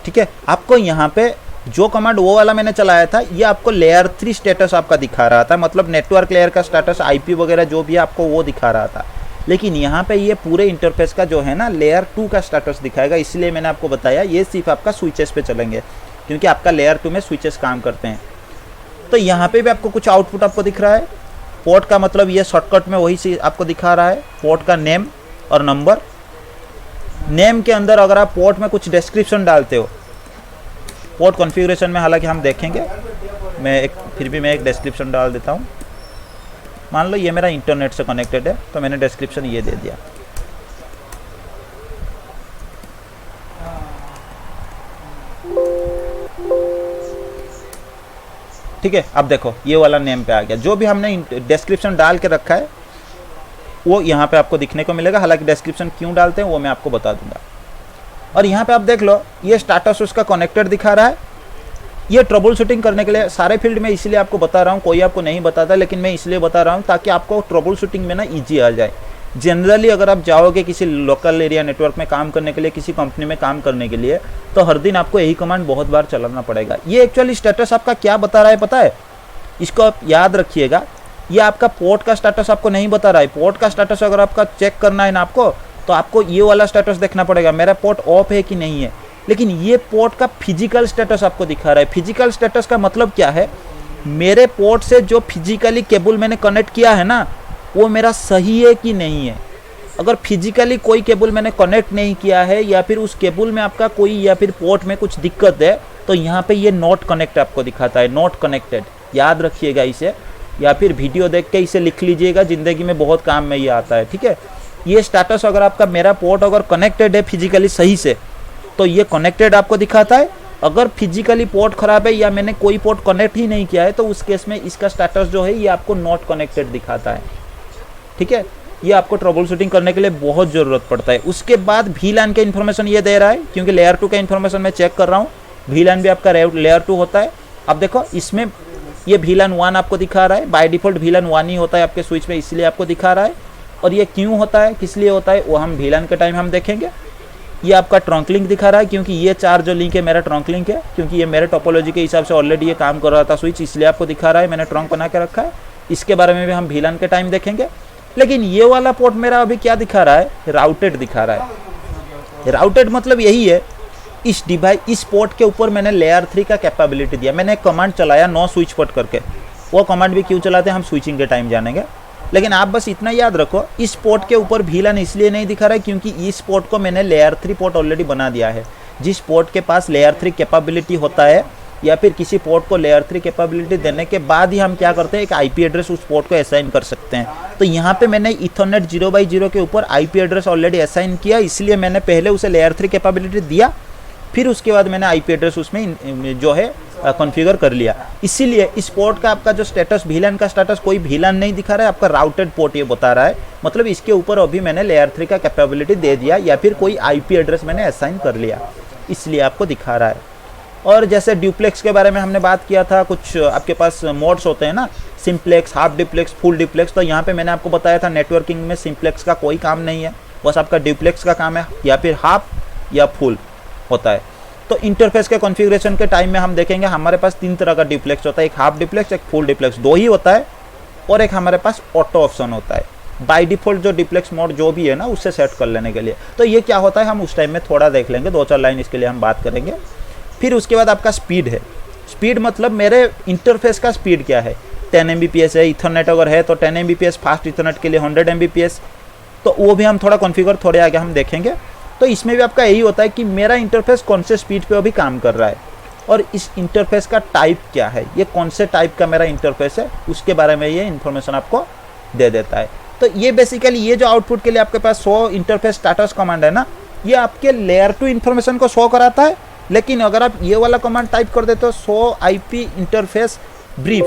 S1: ठीक है। आपको यहाँ पे जो कमांड वो वाला मैंने चलाया था, ये आपको लेयर 3 स्टेटस आपका दिखा रहा था, मतलब नेटवर्क लेयर का स्टेटस, IP वगैरह जो भी आपको वो दिखा रहा था। लेकिन यहाँ पे ये पूरे इंटरफेस का जो है ना लेयर 2 का स्टेटस दिखाएगा, इसलिए मैंने आपको बताया ये सिर्फ आपका स्विचेस पे चलेंगे, क्योंकि आपका लेयर 2 में स्विचेस काम करते हैं। तो यहाँ पे भी आपको कुछ आउटपुट आपको दिख रहा है, पोर्ट का मतलब ये शॉर्टकट में वही चीज आपको दिखा रहा है, पोर्ट का नेम और नंबर। नेम के अंदर अगर आप पोर्ट में कुछ डिस्क्रिप्शन डालते हो, पोर्ट कॉन्फ़िगरेशन में हालांकि हम देखेंगे, फिर भी मैं एक डिस्क्रिप्शन डाल देता हूँ। मान लो ये मेरा इंटरनेट से कनेक्टेड है, तो मैंने डिस्क्रिप्शन ये दे दिया, ठीक है। अब देखो ये वाला नेम पे आ गया, जो भी हमने डिस्क्रिप्शन डाल के रखा है वो यहाँ पे आपको दिखने को मिलेगा। हालांकि डिस्क्रिप्शन क्यों डालते हैं वो मैं आपको बता दूंगा। और यहाँ पे आप देख लो, ये स्टेटस उसका कनेक्टेड दिखा रहा है। ये ट्रबल शूटिंग करने के लिए सारे फील्ड में इसलिए आपको बता रहा हूँ, कोई आपको नहीं बताता, लेकिन मैं इसलिए बता रहा हूँ ताकि आपको ट्रबल शूटिंग में ना ईजी आ जाए। जनरली अगर आप जाओगे किसी लोकल एरिया नेटवर्क में काम करने के लिए, किसी कंपनी में काम करने के लिए, तो हर दिन आपको यही कमांड बहुत बार चलाना पड़ेगा। ये एक्चुअली स्टेटस आपका क्या बता रहा है पता है, इसको आप याद रखिएगा। ये आपका पोर्ट का स्टेटस आपको नहीं बता रहा है। पोर्ट का स्टेटस अगर आपका चेक करना है ना आपको, तो आपको ये वाला स्टेटस देखना पड़ेगा, मेरा पोर्ट ऑफ है कि नहीं है। लेकिन ये पोर्ट का फिजिकल स्टेटस आपको दिखा रहा है। फिजिकल स्टेटस का मतलब क्या है, मेरे पोर्ट से जो फिजिकली केबल मैंने कनेक्ट किया है ना, वो मेरा सही है कि नहीं है। अगर फिजिकली कोई केबल मैंने कनेक्ट नहीं किया है, या फिर उस केबल में आपका कोई, या फिर पोर्ट में कुछ दिक्कत है, तो यहाँ पे ये नॉट कनेक्ट आपको दिखाता है, नॉट कनेक्टेड। याद रखिएगा इसे, या फिर वीडियो देख के इसे लिख लीजिएगा, ज़िंदगी में बहुत काम में ये आता है, ठीक है। ये स्टेटस अगर आपका, मेरा पोर्ट अगर कनेक्टेड है फिजिकली सही से, तो ये कनेक्टेड आपको दिखाता है। अगर फिजिकली पोर्ट खराब है या मैंने कोई पोर्ट कनेक्ट ही नहीं किया है तो उस केस में इसका स्टेटस जो है ये आपको नॉट कनेक्टेड दिखाता है। ठीक है, ये आपको ट्रबल शूटिंग करने के लिए बहुत ज़रूरत पड़ता है। उसके बाद VLAN का इन्फॉर्मेशन ये दे रहा है, क्योंकि लेयर 2 का इन्फॉर्मेशन मैं चेक कर रहा हूँ। VLAN भी आपका लेयर 2 होता है। अब देखो इसमें ये VLAN 1 आपको दिखा रहा है, बाय डिफ़ॉल्ट VLAN 1 ही होता है आपके स्विच में, इसलिए आपको दिखा रहा है। और ये क्यों होता है, किस लिए होता है, वो हम VLAN के टाइम हम देखेंगे। ये आपका ट्रंक लिंक दिखा रहा है, क्योंकि ये 4 जो लिंक है मेरा ट्रंक लिंक है, क्योंकि ये मेरे टोपोलॉजी के हिसाब से ऑलरेडी ये काम कर रहा था स्विच, इसलिए आपको दिखा रहा है, मैंने ट्रंक बना के रखा है। इसके बारे में भी हम VLAN के टाइम देखेंगे। लेकिन ये वाला पोर्ट मेरा अभी क्या दिखा रहा है, राउटेड दिखा रहा है। राउटेड मतलब यही है, इस डिवाइस इस पोर्ट के ऊपर मैंने लेयर 3 का कैपेबिलिटी दिया। मैंने एक कमांड चलाया नो स्विच पोर्ट करके, वो कमांड भी क्यों चलाते हैं हम स्विचिंग के टाइम जानेंगे। लेकिन आप बस इतना याद रखो, इस पोर्ट के ऊपर VLAN इसलिए नहीं दिखा रहा है क्योंकि इस पोर्ट को मैंने लेयर 3 पोर्ट ऑलरेडी बना दिया है। जिस पोर्ट के पास लेयर 3 कैपेबिलिटी होता है या फिर किसी पोर्ट को लेयर 3 कैपेबिलिटी देने के बाद ही हम क्या करते हैं, एक IP एड्रेस उस पोर्ट को असाइन कर सकते हैं। तो यहाँ पे मैंने ईथरनेट 0x0 के ऊपर IP एड्रेस ऑलरेडी असाइन किया, इसलिए मैंने पहले उसे लेयर 3 कैपेबिलिटी दिया, फिर उसके बाद मैंने IP एड्रेस उसमें जो है कॉन्फ़िगर कर लिया। इसीलिए इस पोर्ट का आपका जो स्टेटस VLAN का स्टेटस कोई VLAN नहीं दिखा रहा है, आपका राउटेड पोर्ट ये बता रहा है। मतलब इसके ऊपर अभी मैंने लेयर 3 का कैपेबिलिटी दे दिया या फिर कोई IP एड्रेस मैंने असाइन कर लिया, इसलिए आपको दिखा रहा है। और जैसे ड्यूप्लेक्स के बारे में हमने बात किया था, कुछ आपके पास मोड्स होते हैं ना, simplex, half diplex, full diplex. तो यहाँ पे मैंने आपको बताया था नेटवर्किंग में सिंप्लेक्स का कोई काम नहीं है, बस आपका डिप्लेक्स का काम है, या फिर हाफ या फुल होता है। तो इंटरफेस के कॉन्फ़िगरेशन के टाइम में हम देखेंगे हमारे पास 3 तरह का डिप्लेक्स होता है, एक हाफ डिप्लेक्स, एक फुल डिप्लेक्स, 2 ही होता है, और एक हमारे पास ऑटो ऑप्शन होता है बाय डिफ़ॉल्ट जो डिप्लेक्स मोड जो भी है ना उससे सेट कर लेने के लिए। तो ये क्या होता है हम उस टाइम में थोड़ा देख लेंगे, 2-4 लाइन इसके लिए हम बात करेंगे। फिर उसके बाद आपका स्पीड है। स्पीड मतलब मेरे इंटरफेस का स्पीड क्या है, 10 Mbps है, इथरनेट अगर है तो 10 Mbps, फास्ट इथरनेट के लिए 100 Mbps, तो वो भी हम थोड़ा कॉन्फ़िगर थोड़े आगे हम देखेंगे। तो इसमें भी आपका यही होता है कि मेरा इंटरफेस कौन से स्पीड पे अभी काम कर रहा है और इस इंटरफेस का टाइप क्या है, ये कौन से टाइप का मेरा इंटरफेस है, उसके बारे में ये इन्फॉर्मेशन आपको दे देता है। तो ये बेसिकली ये जो आउटपुट के लिए आपके पास 100 इंटरफेस स्टेटस कमांड है ना, ये आपके लेयर 2 इन्फॉर्मेशन को शो कराता है। लेकिन अगर आप ये वाला कमांड टाइप कर देते हो 100 IP इंटरफेस ब्रीफ,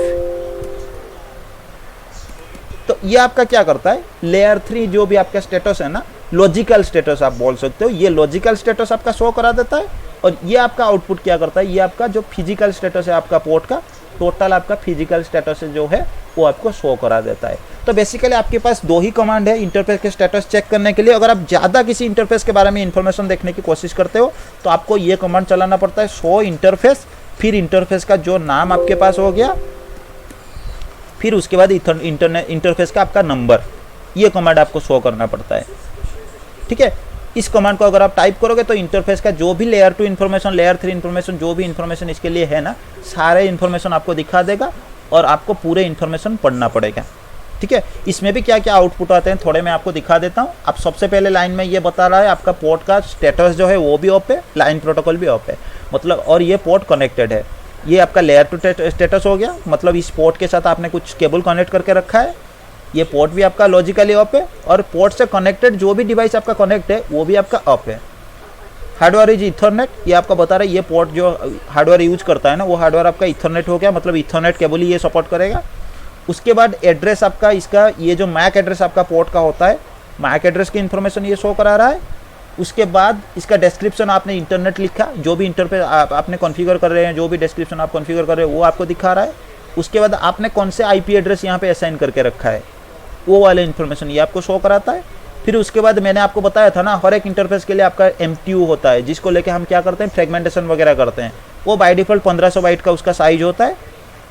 S1: तो ये आपका क्या करता है, लेयर 3 जो भी आपका स्टेटस है ना, लॉजिकल स्टेटस आप बोल सकते हो, ये लॉजिकल स्टेटस आपका शो करा देता है। और ये आपका आउटपुट क्या करता है, ये आपका जो फिजिकल स्टेटस है आपका पोर्ट का, टोटल आपका फिजिकल स्टेटस जो है वो आपको शो करा देता है। तो बेसिकली आपके पास 2 ही कमांड है इंटरफेस के स्टेटस चेक करने के लिए। अगर आप ज़्यादा किसी इंटरफेस के बारे में इंफॉर्मेशन देखने की कोशिश करते हो तो आपको ये कमांड चलाना पड़ता है, शो इंटरफेस, फिर इंटरफेस का जो नाम आपके पास हो गया, फिर उसके बाद इंटरफेस का आपका नंबर, ये कमांड आपको शो करना पड़ता है। ठीक है, इस कमांड को अगर आप टाइप करोगे तो इंटरफेस का जो भी लेयर 2 इन्फॉर्मेशन, लेयर 3 इन्फॉर्मेशन, जो भी इन्फॉर्मेशन इसके लिए है ना, सारे इन्फॉर्मेशन आपको दिखा देगा और आपको पूरे इन्फॉर्मेशन पढ़ना पड़ेगा। ठीक है, इसमें भी क्या क्या आउटपुट आते हैं थोड़े मैं आपको दिखा देता हूँ। अब सबसे पहले लाइन में ये बता रहा है आपका पोर्ट का स्टेटस जो है वो भी ऑफ है, लाइन प्रोटोकॉल भी ऑफ है, मतलब, और ये पोर्ट कनेक्टेड है। ये आपका लेयर 2 स्टेटस हो गया, मतलब इस पोर्ट के साथ आपने कुछ केबल कनेक्ट करके रखा है, ये पोर्ट भी आपका लॉजिकली ऑफ है, और पोर्ट से कनेक्टेड जो भी डिवाइस आपका कनेक्ट है वो भी आपका ऑफ है। हार्डवेयर इज इथरनेट, ये आपका बता रहा है, ये पोर्ट जो हार्डवेयर यूज करता है ना वो हार्डवेयर आपका इथरनेट हो गया, मतलब इथरनेट केबल ही ये सपोर्ट करेगा। उसके बाद एड्रेस आपका इसका, ये जो मैक एड्रेस आपका पोर्ट का होता है, मैक एड्रेस की इन्फॉर्मेशन ये शो करा रहा है। उसके बाद इसका डिस्क्रिप्शन आपने इंटरनेट लिखा, जो भी इंटरफेस आपने कॉन्फ़िगर कर रहे हैं, जो भी डिस्क्रिप्शन आप कॉन्फ़िगर कर रहे हैं वो आपको दिखा रहा है। उसके बाद आपने कौन से IP एड्रेस यहाँ पे असाइन करके रखा है वो वाले इन्फॉर्मेशन ये आपको शो कराता है। फिर उसके बाद मैंने आपको बताया था ना, हर एक इंटरफेस के लिए आपका MTU होता है, जिसको लेके हम क्या करते हैं, फ्रेगमेंटेशन वगैरह करते हैं। वो बाय डिफ़ॉल्ट 1500 बाइट का उसका साइज होता है,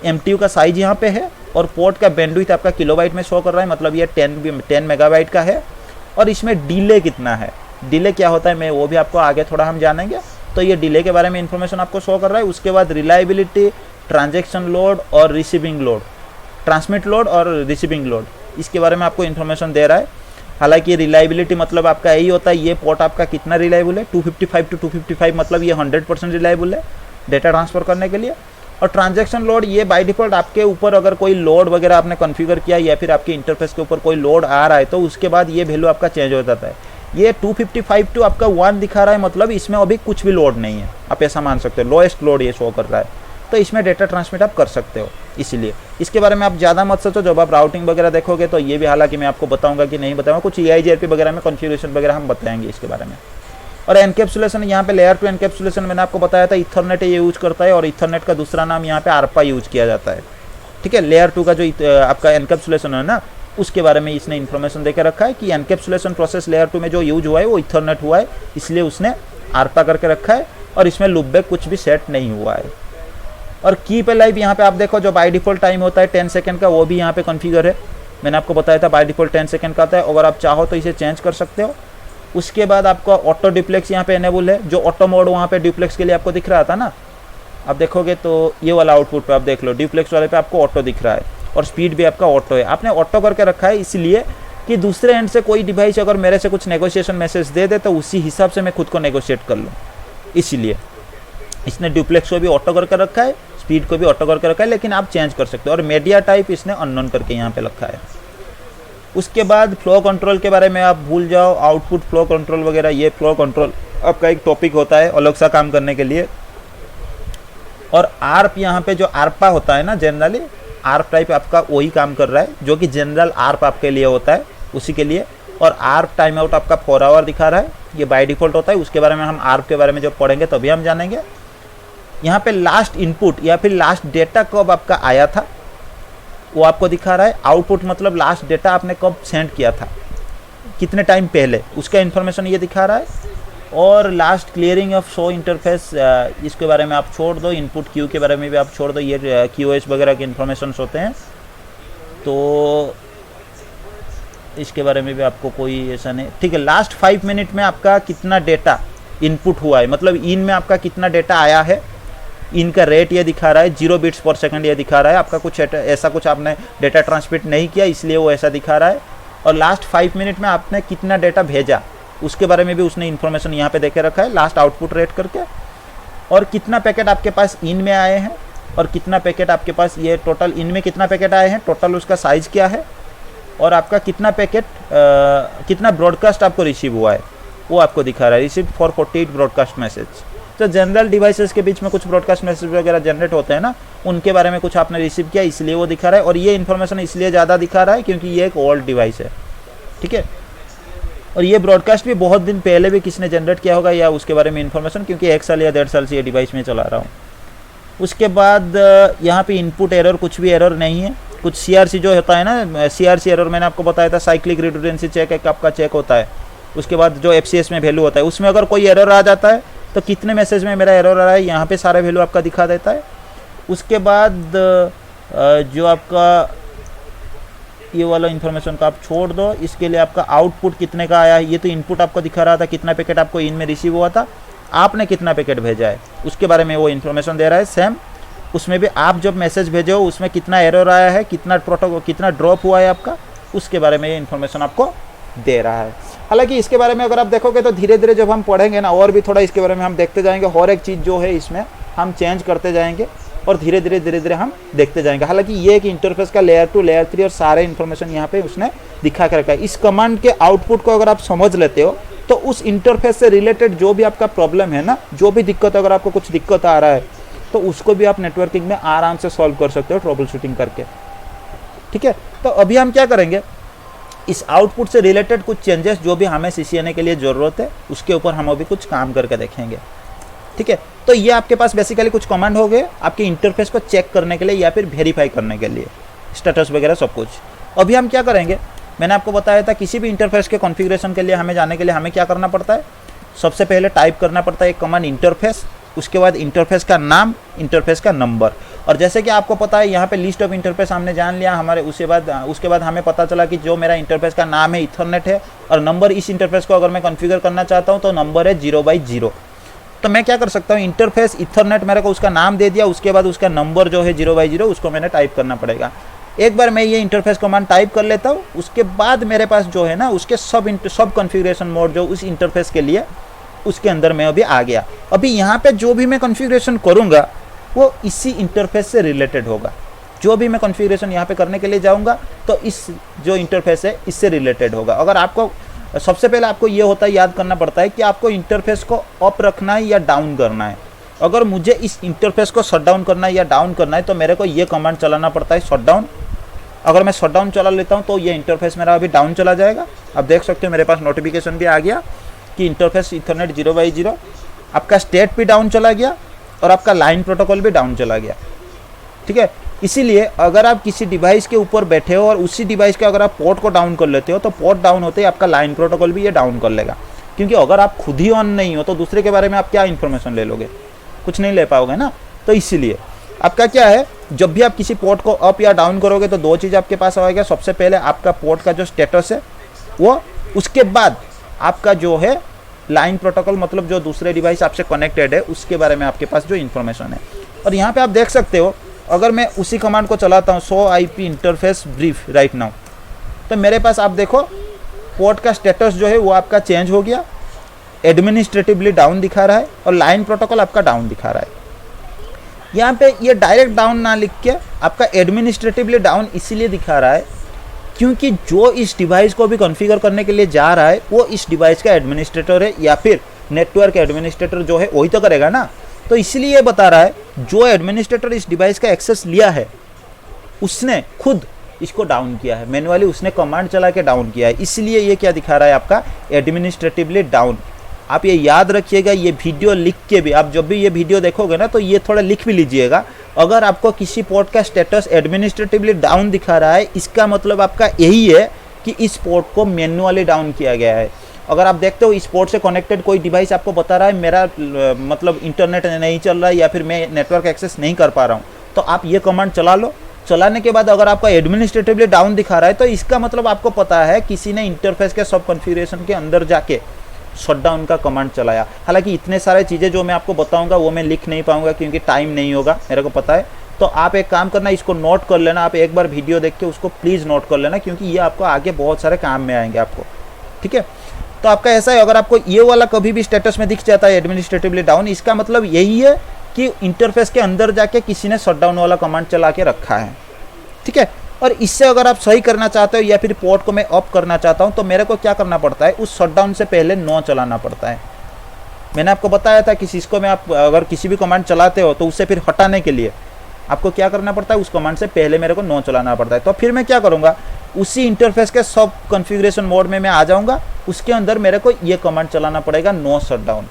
S1: MTU का साइज यहाँ पे है, और पोर्ट का बैंडविड्थ आपका किलोबाइट में शो कर रहा है, मतलब ये 10 मेगाबाइट का है। और इसमें डिले कितना है, डिले क्या होता है मैं वो भी आपको आगे थोड़ा हम जानेंगे। तो ये डिले के बारे में इन्फॉर्मेशन आपको शो कर रहा है। उसके बाद रिलायबिलिटी, ट्रांजैक्शन लोड और रिसीविंग लोड, ट्रांसमिट लोड और रिसीविंग लोड, इसके बारे में आपको इन्फॉर्मेशन दे रहा है। हालांकि रिलायबिलिटी मतलब आपका यही होता है, ये पोर्ट आपका कितना रिलायबल है, 255 to 255, मतलब ये 100% रिलायबल है डेटा ट्रांसफ़र करने के लिए। और ट्रांजैक्शन लोड ये बाय डिफ़ॉल्ट आपके ऊपर अगर कोई लोड वगैरह आपने कॉन्फ़िगर किया या फिर आपके इंटरफेस के ऊपर कोई लोड आ रहा है तो उसके बाद ये वैल्यू आपका चेंज हो जाता है। ये 255 टू आपका 1 दिखा रहा है, मतलब इसमें अभी कुछ भी लोड नहीं है, आप ऐसा मान सकते हो, लोएस्ट लोड ये शो कर रहा है, तो इसमें डेटा ट्रांसमिट आप कर सकते हो। इसीलिए इसके बारे में आप ज़्यादा मत सोचो, जब आप राउटिंग वगैरह देखोगे तो ये भी, हालांकि मैं आपको बताऊंगा कि नहीं बताऊंगा, कुछ EIGRP वगैरह में कॉन्फ़िगरेशन वगैरह हम बताएंगे इसके बारे में। और एनकैप्सुलेशन, यहाँ पे लेयर 2 एनकैप्सुलेशन मैंने आपको बताया था, इथरनेट ये यूज करता है, और इथरनेट का दूसरा नाम यहाँ पे आरपा यूज किया जाता है। ठीक है, लेयर 2 का जो आपका एनकैप्सुलेशन है ना, उसके बारे में इसने इन्फॉर्मेशन देकर रखा है कि एनकैप्सुलेशन प्रोसेस लेयर 2 में जो यूज हुआ है वो इथरनेट हुआ है, इसलिए उसने आरपा करके रखा है, और इसमें लूपबैक कुछ भी सेट नहीं हुआ है। और कीप अलाइव यहाँ पे आप देखो, जो बाय डिफॉल्ट टाइम होता है 10 सेकंड का, वो भी यहाँ पे कॉन्फ़िगर है। मैंने आपको बताया था बाय डिफॉल्ट 10 सेकंड का आता है, अगर आप चाहो तो इसे चेंज कर सकते हो। उसके बाद आपका ऑटो डिप्लेक्स यहाँ पे एनेबल है, जो ऑटो मोड वहाँ पे डिप्लेक्स के लिए आपको दिख रहा था ना, आप देखोगे तो ये वाला आउटपुट पे आप देख लो, डिप्लेक्स वाले पे आपको ऑटो दिख रहा है, और स्पीड भी आपका ऑटो है। आपने ऑटो करके रखा है इसलिए कि दूसरे एंड से कोई डिवाइस अगर मेरे से कुछ नेगोशिएशन मैसेज दे दे तो उसी हिसाब से मैं खुद को नेगोशिएट कर लूँ, इसीलिए इसने डुप्लेक्स को भी ऑटो करके रखा है, स्पीड को भी ऑटो करके रखा है, लेकिन आप चेंज कर सकते हो। और मीडिया टाइप इसने अननोन करके यहाँ पे रखा है। उसके बाद फ्लो कंट्रोल के बारे में आप भूल जाओ, आउटपुट फ्लो कंट्रोल वगैरह, ये फ्लो कंट्रोल आपका एक टॉपिक होता है अलग सा काम करने के लिए। और आर्प यहाँ पे जो आरपा होता है ना, जनरली आर्प टाइप आपका वही काम कर रहा है, जो कि जनरल आर्प आपके लिए होता है, उसी के लिए। और आर्प टाइम आउट आपका 4 आवर दिखा रहा है, ये बाय डिफ़ॉल्ट होता है, उसके बारे में हम आर्प के बारे में जब पढ़ेंगे तभी हम जानेंगे। यहाँ पे लास्ट इनपुट या फिर लास्ट डेटा कब आपका आया था वो आपको दिखा रहा है। आउटपुट मतलब लास्ट डेटा आपने कब सेंड किया था, कितने टाइम पहले, उसका इन्फॉर्मेशन ये दिखा रहा है। और last clearing of show interface, इसके बारे में आप छोड़ दो, इनपुट क्यू के बारे में भी आप छोड़ दो, ये QoS वगैरह के इन्फॉर्मेशन होते हैं, तो इसके बारे में भी आपको कोई ऐसा नहीं। ठीक है, लास्ट 5 मिनट में आपका कितना डेटा इनपुट हुआ है, मतलब इन में आपका कितना डेटा आया है, इनका रेट ये दिखा रहा है, 0 बिट्स पर सेकंड ये दिखा रहा है। आपका कुछ ऐसा कुछ आपने डेटा ट्रांसमिट नहीं किया, इसलिए वो ऐसा दिखा रहा है। और लास्ट 5 मिनट में आपने कितना डेटा भेजा, उसके बारे में भी उसने इन्फॉर्मेशन यहाँ पे देके रखा है, लास्ट आउटपुट रेट करके। और कितना पैकेट आपके पास इन में आए हैं, और कितना पैकेट आपके पास, ये टोटल इन में कितना पैकेट आए हैं, टोटल उसका साइज़ क्या है, और आपका कितना पैकेट कितना ब्रॉडकास्ट आपको रिसीव हुआ है वो आपको दिखा रहा है। Receive for 48 broadcast message. तो जनरल डिवाइसेस के बीच में कुछ ब्रॉडकास्ट मैसेज वगैरह जनरेट होते हैं ना, उनके बारे में कुछ आपने रिसीव किया, इसलिए वो दिखा रहा है। और ये इन्फॉर्मेशन इसलिए ज़्यादा दिखा रहा है क्योंकि ये एक ओल्ड डिवाइस है, ठीक है। और ये ब्रॉडकास्ट भी बहुत दिन पहले भी किसने जनरेट किया होगा या उसके बारे में इन्फॉर्मेशन, क्योंकि 1 साल या 1.5 साल से ये डिवाइस में चला रहा हूँ। उसके बाद यहाँ पे इनपुट एरर, कुछ भी एरर नहीं है। कुछ CRC जो होता है ना, CRC एरर मैंने आपको बताया था, साइक्लिक रिडंडेंसी चेक एक आपका चेक होता है। उसके बाद जो FCS में वैल्यू होता है, उसमें अगर कोई एरर आ जाता है तो कितने मैसेज में मेरा एरर आ रहा है, यहाँ पे सारे वैल्यू आपका दिखा देता है। उसके बाद जो आपका ये वाला इन्फॉर्मेशन का आप छोड़ दो, इसके लिए आपका आउटपुट कितने का आया है, ये तो इनपुट आपको दिखा रहा था, कितना पैकेट आपको इन में रिसीव हुआ था, आपने कितना पैकेट भेजा है उसके बारे में वो इन्फॉर्मेशन दे रहा है। सेम उसमें भी आप जब मैसेज भेजे हो उसमें कितना एरर आया है, कितना प्रोटोकॉल, कितना ड्रॉप हुआ है आपका, उसके बारे में ये इन्फॉर्मेशन आपको दे रहा है। हालांकि इसके बारे में अगर आप देखोगे तो धीरे धीरे जब हम पढ़ेंगे ना, और भी थोड़ा इसके बारे में हम देखते जाएंगे, हर एक चीज़ जो है इसमें हम चेंज करते जाएंगे और धीरे धीरे हम देखते जाएंगे। हालांकि ये एक इंटरफेस का लेयर 2, लेयर 3 और सारे इन्फॉर्मेशन यहाँ पे उसने दिखा के रखा है। इस कमांड के आउटपुट को अगर आप समझ लेते हो तो उस इंटरफेस से रिलेटेड जो भी आपका प्रॉब्लम है ना, जो भी दिक्कत, अगर आपको कुछ दिक्कत आ रहा है तो उसको भी आप नेटवर्किंग में आराम से सॉल्व कर सकते हो ट्रबल शूटिंग करके, ठीक है। तो अभी हम क्या करेंगे, इस आउटपुट से रिलेटेड कुछ चेंजेस जो भी हमें CCNA के लिए ज़रूरत है उसके ऊपर हम अभी कुछ काम करके देखेंगे, ठीक है। तो ये आपके पास बेसिकली कुछ कमांड हो गए आपके इंटरफेस को चेक करने के लिए या फिर वेरीफाई करने के लिए, स्टेटस वगैरह सब कुछ। अभी हम क्या करेंगे, मैंने आपको बताया था किसी भी इंटरफेस के कॉन्फ़िगरेशन के लिए हमें जाने के लिए हमें क्या करना पड़ता है, सबसे पहले टाइप करना पड़ता है एक कमांड इंटरफेस, उसके बाद इंटरफेस का नाम, इंटरफेस का नंबर। और जैसे कि आपको पता है यहाँ पे लिस्ट ऑफ इंटरफेस हमने जान लिया हमारे, उसके बाद हमें पता चला कि जो मेरा इंटरफेस का नाम है इथरनेट है, और नंबर इस इंटरफेस को अगर मैं कॉन्फ़िगर करना चाहता हूँ तो नंबर है 0/0। तो मैं क्या कर सकता हूँ, इंटरफेस इथरनेट मेरे को उसका नाम दे दिया, उसके बाद उसका नंबर जो है 0/0 उसको मैंने टाइप करना पड़ेगा। एक बार मैं ये इंटरफेस कमांड टाइप कर लेता हूँ, उसके बाद मेरे पास जो है ना उसके सब कॉन्फ़िगरेशन मोड जो उस इंटरफेस के लिए उसके अंदर मैं अभी आ गया। अभी यहाँ पे जो भी मैं कॉन्फ़िगरेशन करूँगा वो इसी इंटरफेस से रिलेटेड होगा। जो भी मैं कॉन्फ़िगरेशन यहाँ पे करने के लिए जाऊँगा तो इस जो इंटरफेस है इससे रिलेटेड होगा। अगर आपको सबसे पहले आपको ये होता है, याद करना पड़ता है कि आपको इंटरफेस को अप रखना है या डाउन करना है। अगर मुझे इस इंटरफेस को शट डाउन करना है या डाउन करना है तो मेरे को ये कमांड चलाना पड़ता है, शट डाउन। अगर मैं शट डाउन चला लेता हूँ तो ये इंटरफेस मेरा अभी डाउन चला जाएगा। आप देख सकते हो मेरे पास नोटिफिकेशन भी आ गया कि इंटरफेस ईथरनेट 0x0, आपका स्टेट भी डाउन चला गया और आपका लाइन प्रोटोकॉल भी डाउन चला गया। ठीक है, इसीलिए अगर आप किसी डिवाइस के ऊपर बैठे हो और उसी डिवाइस के अगर आप पोर्ट को डाउन कर लेते हो तो पोर्ट डाउन होते ही आपका लाइन प्रोटोकॉल भी ये डाउन कर लेगा। क्योंकि अगर आप खुद ही ऑन नहीं हो तो दूसरे के बारे में आप क्या इन्फॉर्मेशन ले लोगे, कुछ नहीं ले पाओगे ना। तो इसीलिए आपका क्या है, जब भी आप किसी पोर्ट को अप या डाउन करोगे तो दो चीज़ आपके पास आएगा। सबसे पहले आपका पोर्ट का जो स्टेटस है वो, उसके बाद आपका जो है लाइन प्रोटोकॉल, मतलब जो दूसरे डिवाइस आपसे कनेक्टेड है उसके बारे में आपके पास जो इन्फॉर्मेशन है। और यहाँ पे आप देख सकते हो, अगर मैं उसी कमांड को चलाता हूँ, show IP interface brief right now, तो मेरे पास आप देखो पोर्ट का स्टेटस जो है वो आपका चेंज हो गया, एडमिनिस्ट्रेटिवली डाउन दिखा रहा है और लाइन प्रोटोकॉल आपका डाउन दिखा रहा है। यहाँ पे ये डायरेक्ट डाउन ना लिख के आपका एडमिनिस्ट्रेटिवली डाउन इसीलिए दिखा रहा है क्योंकि जो इस डिवाइस को भी कॉन्फ़िगर करने के लिए जा रहा है वो इस डिवाइस का एडमिनिस्ट्रेटर है या फिर नेटवर्क एडमिनिस्ट्रेटर जो है वही तो करेगा ना। तो इसलिए बता रहा है जो एडमिनिस्ट्रेटर इस डिवाइस का एक्सेस लिया है उसने खुद इसको डाउन किया है, मैन्युअली उसने कमांड चला के डाउन किया है, इसलिए ये क्या दिखा रहा है आपका एडमिनिस्ट्रेटिवली डाउन। आप ये याद रखिएगा, ये वीडियो लिख के भी, आप जब भी ये वीडियो देखोगे ना तो ये थोड़ा लिख भी लीजिएगा। अगर आपको किसी पोर्ट का स्टेटस एडमिनिस्ट्रेटिवली डाउन दिखा रहा है इसका मतलब आपका यही है कि इस पोर्ट को मैन्युअली डाउन किया गया है। अगर आप देखते हो इस पोर्ट से कनेक्टेड कोई डिवाइस आपको बता रहा है मेरा मतलब इंटरनेट नहीं चल रहा है या फिर मैं नेटवर्क एक्सेस नहीं कर पा रहा हूँ, तो आप ये कमांड चला लो। चलाने के बाद अगर आपका एडमिनिस्ट्रेटिवली डाउन दिखा रहा है तो इसका मतलब आपको पता है किसी ने इंटरफेस के सब कॉन्फ़िगरेशन के अंदर जाके शटडाउन का कमांड चलाया। हालांकि इतने सारे चीज़ें जो मैं आपको बताऊंगा वो मैं लिख नहीं पाऊंगा क्योंकि टाइम नहीं होगा, मेरे को पता है। तो आप एक काम करना, इसको नोट कर लेना, आप एक बार वीडियो देख के उसको प्लीज़ नोट कर लेना क्योंकि ये आपको आगे बहुत सारे काम में आएंगे आपको। ठीक है, तो आपका ऐसा है, अगर आपको ये वाला कभी भी स्टेटस में दिख जाता है एडमिनिस्ट्रेटिवली डाउन, इसका मतलब यही है कि इंटरफेस के अंदर जाके किसी ने शटडाउन वाला कमांड चला के रखा है। ठीक है, और इससे अगर आप सही करना चाहते हो या फिर पोर्ट को मैं ऑफ करना चाहता हूं तो मेरे को क्या करना पड़ता है, उस शटडाउन से पहले नो चलाना पड़ता है। मैंने आपको बताया था कि इसको में आप अगर किसी भी कमांड चलाते हो तो उससे फिर हटाने के लिए आपको क्या करना पड़ता है, उस कमांड से पहले मेरे को नो चलाना पड़ता है। तो फिर मैं क्या करूँगा, उसी इंटरफेस के सब कॉन्फ़िगरेशन मोड में मैं आ जाऊँगा, उसके अंदर मेरे को ये कमांड चलाना पड़ेगा, नो शटडाउन।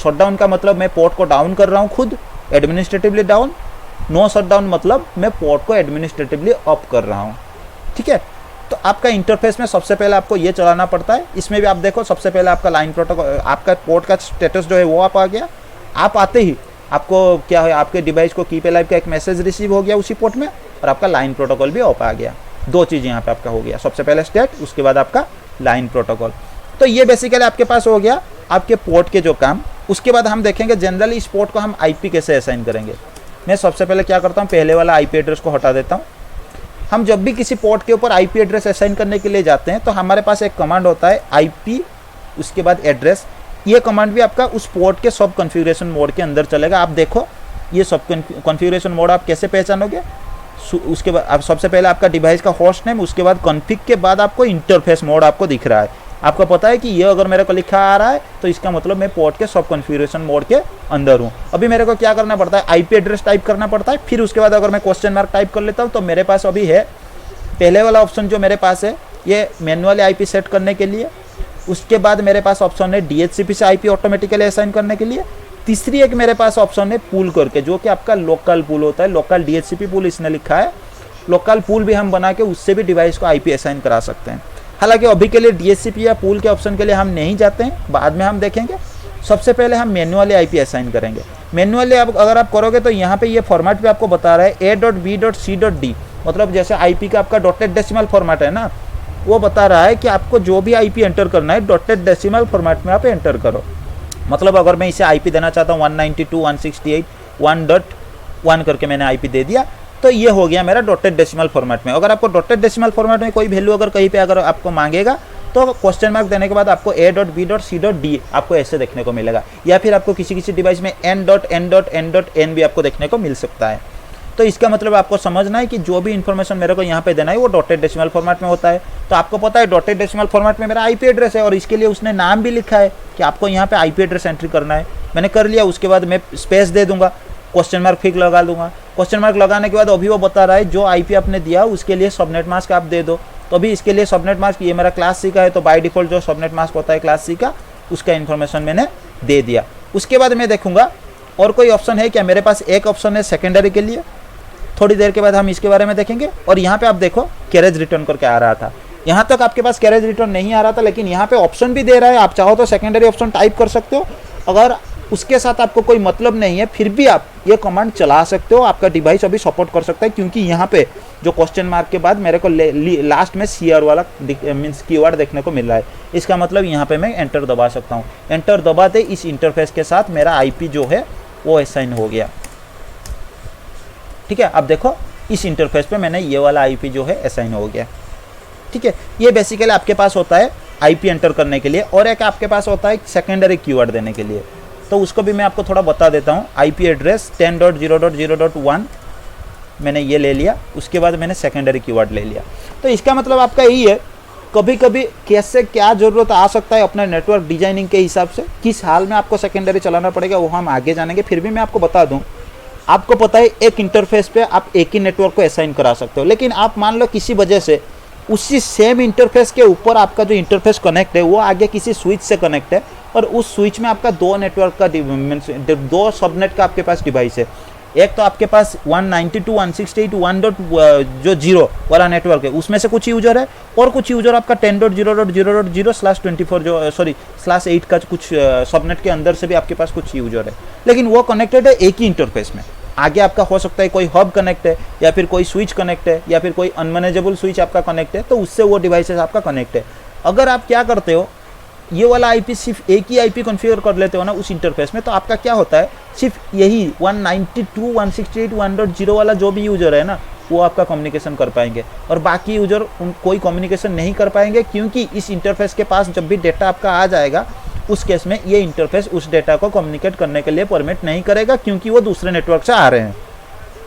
S1: शटडाउन का मतलब मैं पोर्ट को डाउन कर रहा हूँ खुद एडमिनिस्ट्रेटिवली डाउन, नो शटडाउन मतलब मैं पोर्ट को एडमिनिस्ट्रेटिवली ऑफ कर रहा हूँ। ठीक है, तो आपका इंटरफेस में सबसे पहले आपको ये चलाना पड़ता है। इसमें भी आप देखो सबसे पहले आपका लाइन प्रोटोकॉल, आपका पोर्ट का स्टेटस जो है वो आप आ गया। आप आते ही आपको क्या है, आपके डिवाइस को कीप अलाइव का एक मैसेज रिसीव हो गया उसी पोर्ट में और आपका लाइन प्रोटोकॉल भी ऑफ आ गया। दो चीज़ यहाँ पे आपका हो गया, सबसे पहले स्टेट, उसके बाद आपका लाइन प्रोटोकॉल। तो ये बेसिकली आपके पास हो गया आपके पोर्ट के जो काम। उसके बाद हम देखेंगे जनरली इस पोर्ट को हम आईपी कैसे असाइन करेंगे। मैं सबसे पहले क्या करता हूँ, पहले वाला आईपी एड्रेस को हटा देता हूँ। हम जब भी किसी पोर्ट के ऊपर आईपी एड्रेस असाइन करने के लिए जाते हैं तो हमारे पास एक कमांड होता है आईपी, उसके बाद एड्रेस। ये कमांड भी आपका उस पोर्ट के सब कॉन्फ़िगरेशन मोड के अंदर चलेगा। आप देखो ये सब कॉन्फ़िगरेशन मोड आप कैसे पहचानोगे, उसके बाद आप सबसे पहले आपका डिवाइस का होस्ट नेम, उसके बाद कॉन्फ़िग के बाद आपको इंटरफेस मोड आपको दिख रहा है। आपको पता है कि ये अगर मेरे को लिखा आ रहा है तो इसका मतलब मैं पोर्ट के सब कॉन्फ़िगरेशन मोड के अंदर हूँ। अभी मेरे को क्या करना पड़ता है, आईपी एड्रेस टाइप करना पड़ता है। फिर उसके बाद अगर मैं क्वेश्चन मार्क टाइप कर लेता हूँ तो मेरे पास अभी है पहले वाला ऑप्शन जो मेरे पास है ये मैनुअली आईपी सेट करने के लिए। उसके बाद मेरे पास ऑप्शन है डीएचसीपी से आईपी ऑटोमेटिकली असाइन करने के लिए। तीसरी एक मेरे पास ऑप्शन है पूल करके, जो कि आपका लोकल पूल होता है, लोकल डीएचसीपी पूल इसने लिखा है। लोकल पूल भी हम बना के उससे भी डिवाइस को आईपी असाइन करा सकते हैं। हालांकि अभी के लिए डीएचसीपी या पूल के ऑप्शन के लिए हम नहीं जाते हैं, बाद में हम देखेंगे। सबसे पहले हम मैनुअली आईपी असाइन करेंगे। मैनुअली अगर आप करोगे तो यहाँ पे ये फॉर्मेट पे आपको बता रहा है a.b.c.d, मतलब जैसे आईपी का आपका डॉटेड डेसिमल फॉर्मेट है ना, वो बता रहा है कि आपको जो भी आईपी एंटर करना है डॉटेड डेसिमल फॉर्मेट में आप एंटर करो। मतलब अगर मैं इसे आईपी देना चाहता हूँ 192.168.1.1 करके मैंने आईपी दे दिया तो ये हो गया मेरा डॉटेड डेसिमल फॉर्मेट में। अगर आपको डॉटेड डेसिमल फॉर्मेट में कोई वैल्यू अगर कहीं पे अगर आपको मांगेगा तो क्वेश्चन मार्क देने के बाद आपको a.b.c.d आपको ऐसे देखने को मिलेगा, या फिर आपको किसी डिवाइस में n.n.n.n भी आपको देखने को मिल सकता है। तो इसका मतलब आपको समझना है कि जो भी इन्फॉर्मेशन मेरे को यहाँ पे देना है वो डॉटेड डेसिमल फॉर्मेट में होता है। तो आपको पता है डॉटेड डेसिमल फॉर्मेट में मेरा आईपी एड्रेस है और इसके लिए उसने नाम भी लिखा है कि आपको यहाँ पे आईपी एड्रेस एंट्री करना है। मैंने कर लिया, उसके बाद मैं स्पेस दे दूंगा, क्वेश्चन मार्क फिर लगा दूंगा। क्वेश्चन मार्क लगाने के बाद अभी वो बता रहा है जो आईपी आपने दिया उसके लिए सबनेट मास्क आप दे दो। तो अभी इसके लिए सबनेट मास्क, ये मेरा क्लास सी का है तो बाय डिफॉल्ट जो सबनेट मास्क होता है क्लास सी का, उसका इन्फॉर्मेशन मैंने दे दिया। उसके बाद मैं देखूंगा और कोई ऑप्शन है क्या। मेरे पास एक ऑप्शन है सेकेंडरी के लिए, थोड़ी देर के बाद हम इसके बारे में देखेंगे। और यहाँ पे आप देखो कैरेज रिटर्न करके आ रहा था, यहाँ तक आपके पास कैरेज रिटर्न नहीं आ रहा था, लेकिन यहाँ पे ऑप्शन भी दे रहा है। आप चाहो तो सेकेंडरी ऑप्शन टाइप कर सकते हो। अगर उसके साथ आपको कोई मतलब नहीं है फिर भी आप ये कमांड चला सकते हो, आपका डिवाइस अभी सपोर्ट कर सकता है। क्योंकि यहाँ पे जो क्वेश्चन मार्क के बाद मेरे को लास्ट में सीआर वाला मीन्स कीवर्ड देखने को मिल रहा है, इसका मतलब यहाँ पे मैं एंटर दबा सकता हूँ। एंटर दबाते इस इंटरफेस के साथ मेरा आईपी जो है वो असाइन हो गया। ठीक है, अब देखो इस इंटरफेस पे मैंने ये वाला आईपी जो है असाइन हो गया। ठीक है, ये बेसिकली आपके पास होता है आईपी एंटर करने के लिए, और एक आपके पास होता है सेकेंडरी कीवर्ड देने के लिए। तो उसको भी मैं आपको थोड़ा बता देता हूँ। आईपी एड्रेस 10.0.0.1 मैंने ये ले लिया, उसके बाद मैंने सेकेंडरी कीवर्ड ले लिया। तो इसका मतलब आपका यही है, कभी कभी कैसे क्या ज़रूरत आ सकता है अपना नेटवर्क डिजाइनिंग के हिसाब से, किस हाल में आपको सेकेंडरी चलाना पड़ेगा वो हम आगे जानेंगे। फिर भी मैं आपको बता दूं, आपको पता है एक इंटरफेस पे आप एक ही नेटवर्क को असाइन करा सकते हो, लेकिन आप मान लो किसी वजह से उसी सेम इंटरफेस के ऊपर आपका जो इंटरफेस कनेक्ट है वो आगे किसी स्विच से कनेक्ट है, और उस स्विच में आपका दो नेटवर्क का दो सबनेट का आपके पास डिवाइस है। एक तो आपके पास 192.168.1.0 वाला नेटवर्क है, उसमें से कुछ यूजर है, और कुछ यूजर आपका 10.0.0.0/24 जो /8 का कुछ सबनेट के अंदर से भी आपके पास कुछ यूजर है, लेकिन वो कनेक्टेड है एक ही इंटरफेस में। आगे आपका हो सकता है कोई हब कनेक्ट है, या फिर कोई स्विच कनेक्ट है, या फिर कोई अनमैनेजेबल स्विच आपका कनेक्ट है, तो उससे वो डिवाइसेस आपका कनेक्ट है। अगर आप क्या करते हो, ये वाला आईपी सिर्फ एक ही आईपी कॉन्फ़िगर कर लेते हो ना उस इंटरफेस में, तो आपका क्या होता है, सिर्फ यही 192.168.1.0 वाला जो भी यूजर है ना वो आपका कम्युनिकेशन कर पाएंगे, और बाकी यूजर कोई कम्युनिकेशन नहीं कर पाएंगे। क्योंकि इस इंटरफेस के पास जब भी डेटा आपका आ जाएगा, उस केस में ये इंटरफेस उस डेटा को कम्युनिकेट करने के लिए परमिट नहीं करेगा, क्योंकि वो दूसरे नेटवर्क से आ रहे हैं।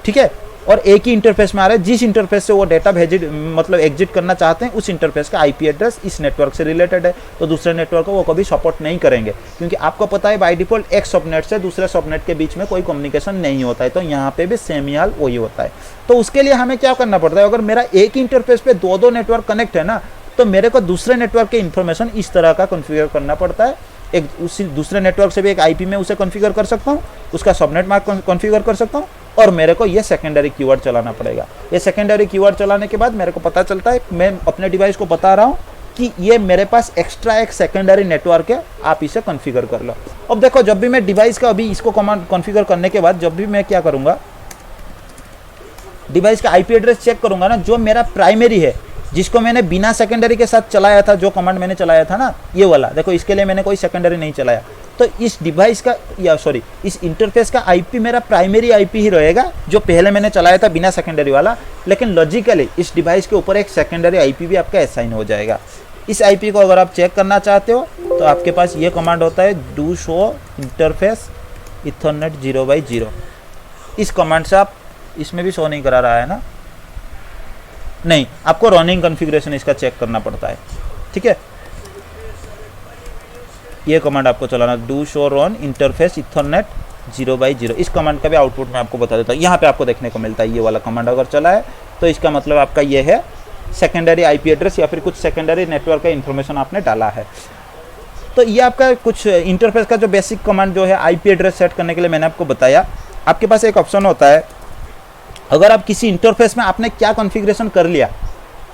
S1: ठीक है, और एक ही इंटरफेस में आ रहे हैं, जिस इंटरफेस से वो डेटा मतलब एग्जिट करना चाहते हैं, उस इंटरफेस का आईपी एड्रेस इस नेटवर्क से रिलेटेड है, तो दूसरे नेटवर्क को वो कभी सपोर्ट नहीं करेंगे। क्योंकि आपको पता है बाय डिफॉल्ट एक सबनेट से दूसरे सबनेट के बीच में कोई कम्युनिकेशन नहीं होता है, तो यहाँ पे भी सेम ही हाल वही होता है। तो उसके लिए हमें क्या करना पड़ता है, अगर मेरा एक ही इंटरफेस पे दो नेटवर्क कनेक्ट है ना, तो मेरे को दूसरे नेटवर्क के इन्फॉर्मेशन इस तरह का कॉन्फ़िगर करना पड़ता है। एक उसी दूसरे नेटवर्क से भी एक आईपी में उसे कॉन्फ़िगर कर सकता हूँ, उसका सबनेट मार्क कॉन्फ़िगर कर सकता हूँ, और मेरे को ये सेकेंडरी कीवर्ड चलाना पड़ेगा। ये सेकेंडरी कीवर्ड चलाने के बाद मेरे को पता चलता है, मैं अपने डिवाइस को बता रहा हूँ कि ये मेरे पास एक्स्ट्रा एक सेकेंडरी नेटवर्क है, आप इसे कॉन्फ़िगर कर लो। अब देखो, जब भी मैं डिवाइस का अभी इसको कमांड कॉन्फ़िगर करने के बाद जब भी मैं क्या करूँगा, डिवाइस का आईपी एड्रेस चेक करूँगा ना, जो मेरा प्राइमरी है, जिसको मैंने बिना सेकेंडरी के साथ चलाया था, जो कमांड मैंने चलाया था ना ये वाला, देखो इसके लिए मैंने कोई सेकेंडरी नहीं चलाया, तो इस डिवाइस का इस इंटरफेस का आईपी मेरा प्राइमरी आईपी ही रहेगा, जो पहले मैंने चलाया था बिना सेकेंडरी वाला। लेकिन लॉजिकली इस डिवाइस के ऊपर एक सेकेंडरी आईपी भी आपका असाइन हो जाएगा। इस आईपी को अगर आप चेक करना चाहते हो तो आपके पास ये कमांड होता है, डू शो इंटरफेस इथरनेट 0/0। इस कमांड से आप, इसमें भी शो नहीं करा रहा है ना, नहीं, आपको रनिंग कॉन्फ़िगरेशन इसका चेक करना पड़ता है। ठीक है, ये कमांड आपको चलाना, do show run interface Ethernet 0/0। इस कमांड का भी आउटपुट मैं आपको बता देता हूँ। यहाँ पे आपको देखने को मिलता है, ये वाला कमांड अगर चला है तो इसका मतलब आपका ये है सेकेंडरी आईपी एड्रेस या फिर कुछ सेकेंडरी नेटवर्क का इन्फॉर्मेशन आपने डाला है। तो ये आपका कुछ इंटरफेस का जो बेसिक कमांड जो है आईपी एड्रेस सेट करने के लिए मैंने आपको बताया। आपके पास एक ऑप्शन होता है, अगर आप किसी इंटरफेस में आपने क्या कॉन्फ़िगरेशन कर लिया,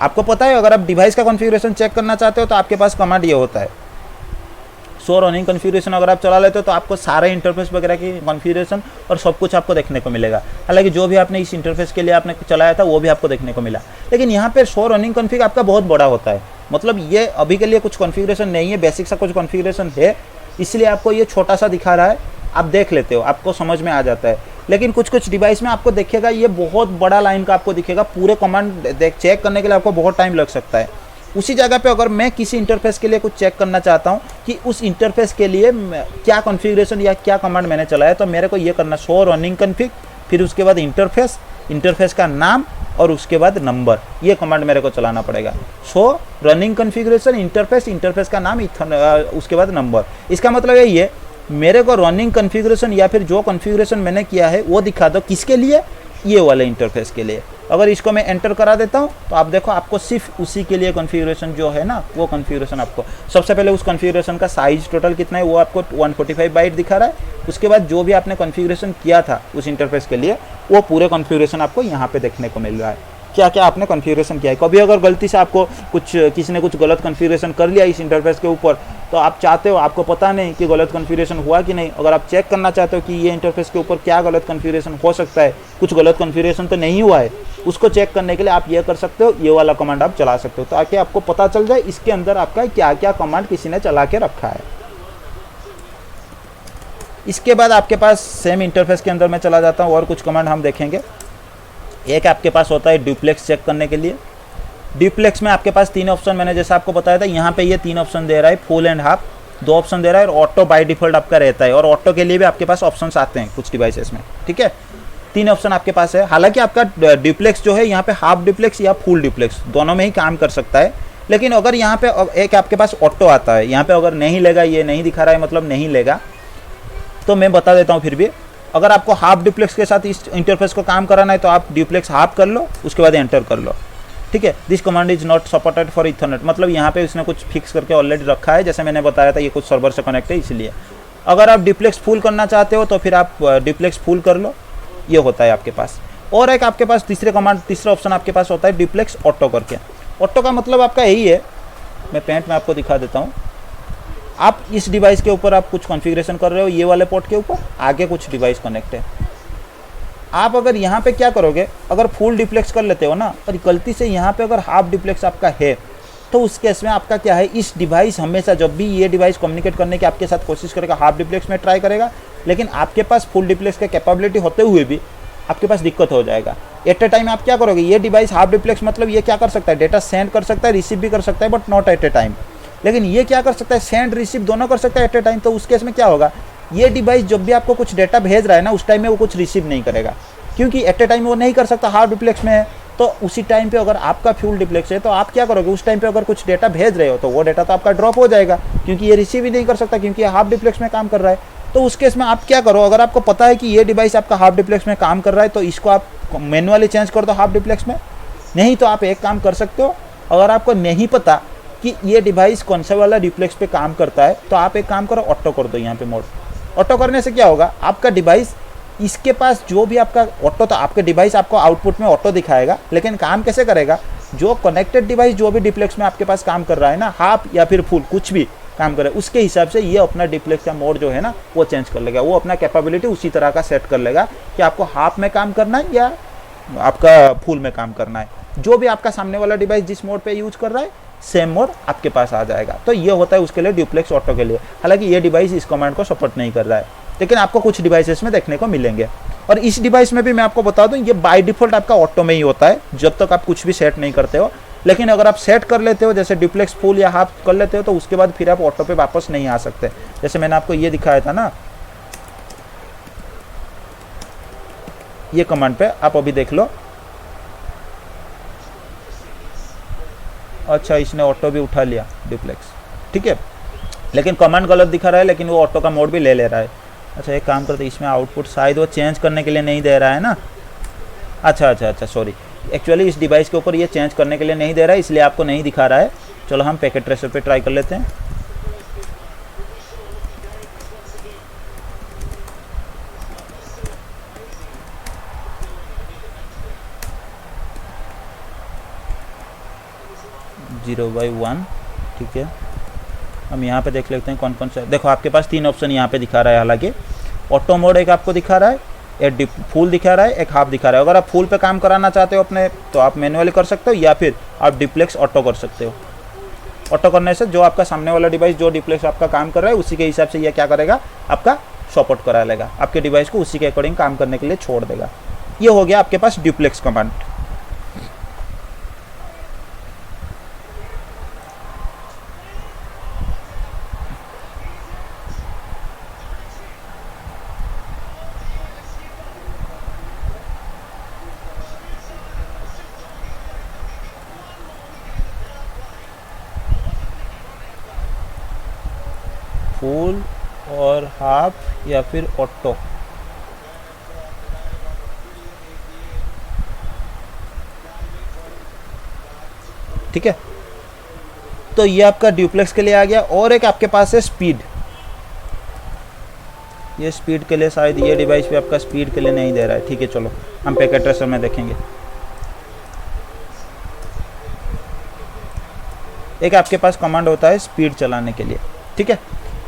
S1: आपको पता है अगर आप डिवाइस का कॉन्फ़िगरेशन चेक करना चाहते हो तो आपके पास कमांड ये होता है, शो रनिंग कॉन्फ़िगरेशन। अगर आप चला लेते हो तो आपको सारे इंटरफेस वगैरह की कॉन्फ़िगरेशन और सब कुछ आपको देखने को मिलेगा। हालांकि जो भी आपने इस इंटरफेस के लिए आपने चलाया था वो भी आपको देखने को मिला, लेकिन यहाँ पे शो रनिंग कॉन्फ़िग आपका बहुत बड़ा होता है। मतलब ये अभी के लिए कुछ कॉन्फ़िगरेशन नहीं है, बेसिक सा कुछ कॉन्फ़िगरेशन है, इसलिए आपको ये छोटा सा दिखा रहा है, आप देख लेते हो, आपको समझ में आ जाता है। लेकिन कुछ कुछ डिवाइस में आपको दिखेगा ये बहुत बड़ा लाइन का आपको दिखेगा, पूरे कमांड चेक करने के लिए आपको बहुत टाइम लग सकता है। उसी जगह पे अगर मैं किसी इंटरफेस के लिए कुछ चेक करना चाहता हूँ कि उस इंटरफेस के लिए क्या कॉन्फ़िगरेशन या क्या कमांड मैंने चलाया, तो मेरे को ये करना, शो रनिंग कॉन्फ़िग, फिर उसके बाद इंटरफेस, इंटरफेस का नाम और उसके बाद नंबर, ये कमांड मेरे को चलाना पड़ेगा। सो रनिंग कॉन्फ़िगरेशन इंटरफेस, इंटरफेस का नाम उसके बाद नंबर। इसका मतलब यही है मेरे को रनिंग कॉन्फ़िगरेशन या फिर जो कॉन्फ़िगरेशन मैंने किया है वो दिखा दो, किसके लिए, ये वाले इंटरफेस के लिए। अगर इसको मैं एंटर करा देता हूँ तो आप देखो आपको सिर्फ उसी के लिए कॉन्फ़िगरेशन जो है ना, वो कॉन्फ़िगरेशन आपको सबसे पहले उस कॉन्फ़िगरेशन का साइज टोटल कितना है वो आपको 145 बाइट दिखा रहा है। उसके बाद जो भी आपने कॉन्फ़िगरेशन किया था उस इंटरफेस के लिए वो पूरे कॉन्फ़िगरेशन आपको यहाँ पे देखने को मिल रहा है, क्या क्या आपने कॉन्फ़िगरेशन किया है। कभी अगर गलती से आपको किसी ने कुछ गलत कॉन्फ़िगरेशन कर लिया इस इंटरफेस के ऊपर, तो आप चाहते हो, आपको पता नहीं कि गलत कॉन्फ़िगरेशन हुआ कि नहीं, अगर आप चेक करना चाहते हो कि ये इंटरफेस के ऊपर क्या गलत कॉन्फ़िगरेशन हो सकता है, कुछ गलत कॉन्फ़िगरेशन तो नहीं हुआ है, उसको चेक करने के लिए आप ये कर सकते हो, ये वाला कमांड आप चला सकते हो, ताकि आपको पता चल जाए इसके अंदर आपका क्या क्या कमांड किसी ने चला के रखा है। इसके बाद आपके पास सेम इंटरफेस के अंदर मैं चला जाता हूँ और कुछ कमांड हम देखेंगे। एक आपके पास होता है ड्यूप्लेक्स चेक करने के लिए। ड्यूप्लेक्स में आपके पास 3 ऑप्शन, मैंने जैसा आपको बताया था, यहाँ पे ये 3 ऑप्शन दे रहा है, फुल एंड हाफ 2 ऑप्शन दे रहा है, और ऑटो बाय डिफ़ॉल्ट आपका रहता है, और ऑटो के लिए भी आपके पास ऑप्शंस आते हैं कुछ डिवाइसेस में, ठीक है। 3 ऑप्शन आपके पास है। हालांकि आपका ड्यूप्लेक्स जो है यहाँ पे हाफ ड्यूप्लेक्स या फुल ड्यूप्लेक्स दोनों में ही काम कर सकता है, लेकिन अगर यहाँ पे एक आपके पास ऑटो आता है, यहाँ पे अगर नहीं लेगा, ये नहीं दिखा रहा है मतलब नहीं लेगा, तो मैं बता देता हूँ फिर भी। अगर आपको हाफ ड्यूप्लेक्स के साथ इस इंटरफेस को काम कराना है तो आप ड्यूप्लेक्स हाफ कर लो, उसके बाद एंटर कर लो, ठीक है। This command is not supported for Ethernet, मतलब यहाँ पे उसने कुछ फिक्स करके ऑलरेडी रखा है, जैसे मैंने बताया था ये कुछ सर्वर से कनेक्ट है इसलिए। अगर आप ड्यूप्लेक्स फुल करना चाहते हो तो फिर आप ड्यूप्लेक्स फुल कर लो, ये होता है आपके पास। और एक आपके पास तीसरा ऑप्शन आपके पास होता है ड्यूप्लेक्स ऑटो करके। ऑटो का मतलब आपका यही है, मैं पेंट में आपको दिखा देता हूँ। आप इस डिवाइस के ऊपर आप कुछ कॉन्फ़िगरेशन कर रहे हो, ये वाले पोर्ट के ऊपर आगे कुछ डिवाइस कनेक्ट है। आप अगर यहाँ पे क्या करोगे, अगर फुल डिप्लेक्स कर लेते हो ना, और गलती से यहाँ पे अगर हाफ डिप्लेक्स आपका है, तो उस केस में आपका क्या है, इस डिवाइस हमेशा जब भी ये डिवाइस कम्युनिकेट करने की आपके साथ कोशिश करेगा हाफ डिप्लेक्स में ट्राई करेगा, लेकिन आपके पास फुल डिप्लेक्स का कैपेबिलिटी होते हुए भी आपके पास दिक्कत हो जाएगा। एट ए टाइम आप क्या करोगे, ये डिवाइस हाफ डिप्लेक्स मतलब ये क्या कर सकता है, डेटा सेंड कर सकता है, रिसीव भी कर सकता है, but not at A time. लेकिन ये क्या कर सकता है, सेंड रिसीव दोनों कर सकता है एट ए टाइम। तो उस केस में क्या होगा, ये डिवाइस जब भी आपको कुछ डेटा भेज रहा है ना, उस टाइम में वो कुछ रिसीव नहीं करेगा, क्योंकि एट ए टाइम वो नहीं कर सकता, हाफ डिप्लेक्स में है। तो उसी टाइम पे अगर आपका फुल डिप्लेक्स है तो आप क्या करोगे, उस टाइम पे अगर कुछ डेटा भेज रहे हो तो वो डेटा तो आपका ड्रॉप हो जाएगा, क्योंकि ये रिसीव ही नहीं कर सकता, क्योंकि ये हाफ डिप्लेक्स में काम कर रहा है। तो उस केस में आप क्या करो, अगर आपको पता है कि ये डिवाइस आपका हाफ डिप्लेक्स में काम कर रहा है, तो इसको आप मैनुअली चेंज कर दो हाफ डिप्लेक्स में। नहीं तो आप एक काम कर सकते हो, अगर आपको नहीं पता कि ये डिवाइस कौन सा वाला डिप्लेक्स पे काम करता है, तो आप एक काम करो, ऑटो कर दो यहाँ पे मोड। ऑटो करने से क्या होगा, आपका डिवाइस इसके पास जो भी आपका ऑटो, तो आपके डिवाइस आपको आउटपुट में ऑटो दिखाएगा, लेकिन काम कैसे करेगा, जो कनेक्टेड डिवाइस जो भी डिप्लेक्स में आपके पास काम कर रहा है ना, हाफ या फिर फुल कुछ भी काम करे, उसके हिसाब से ये अपना डिप्लेक्स का मोड जो है ना वो चेंज कर लेगा। वो अपना कैपेबिलिटी उसी तरह का सेट कर लेगा कि आपको हाफ में काम करना है या आपका फुल में काम करना है। जो भी आपका सामने वाला डिवाइस जिस मोड पे यूज कर रहा है, सेम मोड आपके पास आ जाएगा। तो ये होता है उसके लिए ड्यूप्लेक्स ऑटो के लिए। हालांकि ये डिवाइस इस कमांड को सपोर्ट नहीं कर रहा है, लेकिन आपको कुछ डिवाइसेस में देखने को मिलेंगे। और इस डिवाइस में भी मैं आपको बता दूं, ये बाय डिफॉल्ट आपका ऑटो में ही होता है जब तक आप कुछ भी सेट नहीं करते हो। लेकिन अगर आप सेट कर लेते हो, जैसे ड्यूप्लेक्स फुल या हाफ कर लेते हो, तो उसके बाद फिर आप ऑटो पे वापस नहीं आ सकते। जैसे मैंने आपको ये दिखाया था ना, ये कमांड पे आप अभी देख लो। अच्छा, इसने ऑटो भी उठा लिया ड्यूप्लेक्स, ठीक है, लेकिन कमांड गलत दिखा रहा है, लेकिन वो ऑटो का मोड भी ले रहा है। अच्छा, एक काम करते, इसमें आउटपुट शायद वो चेंज करने के लिए नहीं दे रहा है ना। अच्छा, सॉरी, एक्चुअली इस डिवाइस के ऊपर ये चेंज करने के लिए नहीं दे रहा है, इसलिए आपको नहीं दिखा रहा है। चलो हम पैकेट ट्रेसर पे ट्राई कर लेते हैं। जीरो बाई वन, ठीक है। हम यहाँ पे देख लेते हैं कौन कौन सा। देखो आपके पास 3 ऑप्शन यहाँ पे दिखा रहा है। हालांकि ऑटो मोड एक आपको दिखा रहा है, एक फुल दिखा रहा है, एक हाफ दिखा रहा है। अगर आप फुल पे काम कराना चाहते हो अपने, तो आप मैनुअली कर सकते हो, या फिर आप डिप्लेक्स ऑटो कर सकते हो। ऑटो करने से जो आपका सामने वाला डिवाइस जो डिप्लेक्स आपका काम कर रहा है, उसी के हिसाब से यह क्या करेगा, आपका सपोर्ट करा लेगा, आपके डिवाइस को उसी के अकॉर्डिंग काम करने के लिए छोड़ देगा। ये हो गया आपके पास डिप्लेक्स कमांड। फुल और हाफ या फिर ऑटो। ठीक है, तो ये आपका ड्यूप्लेक्स के लिए आ गया। और एक आपके पास है स्पीड। ये स्पीड के लिए शायद ये डिवाइस भी आपका स्पीड के लिए नहीं दे रहा है। ठीक है, चलो हम पैकेट ट्रेसर में देखेंगे। एक आपके पास कमांड होता है स्पीड चलाने के लिए। ठीक है,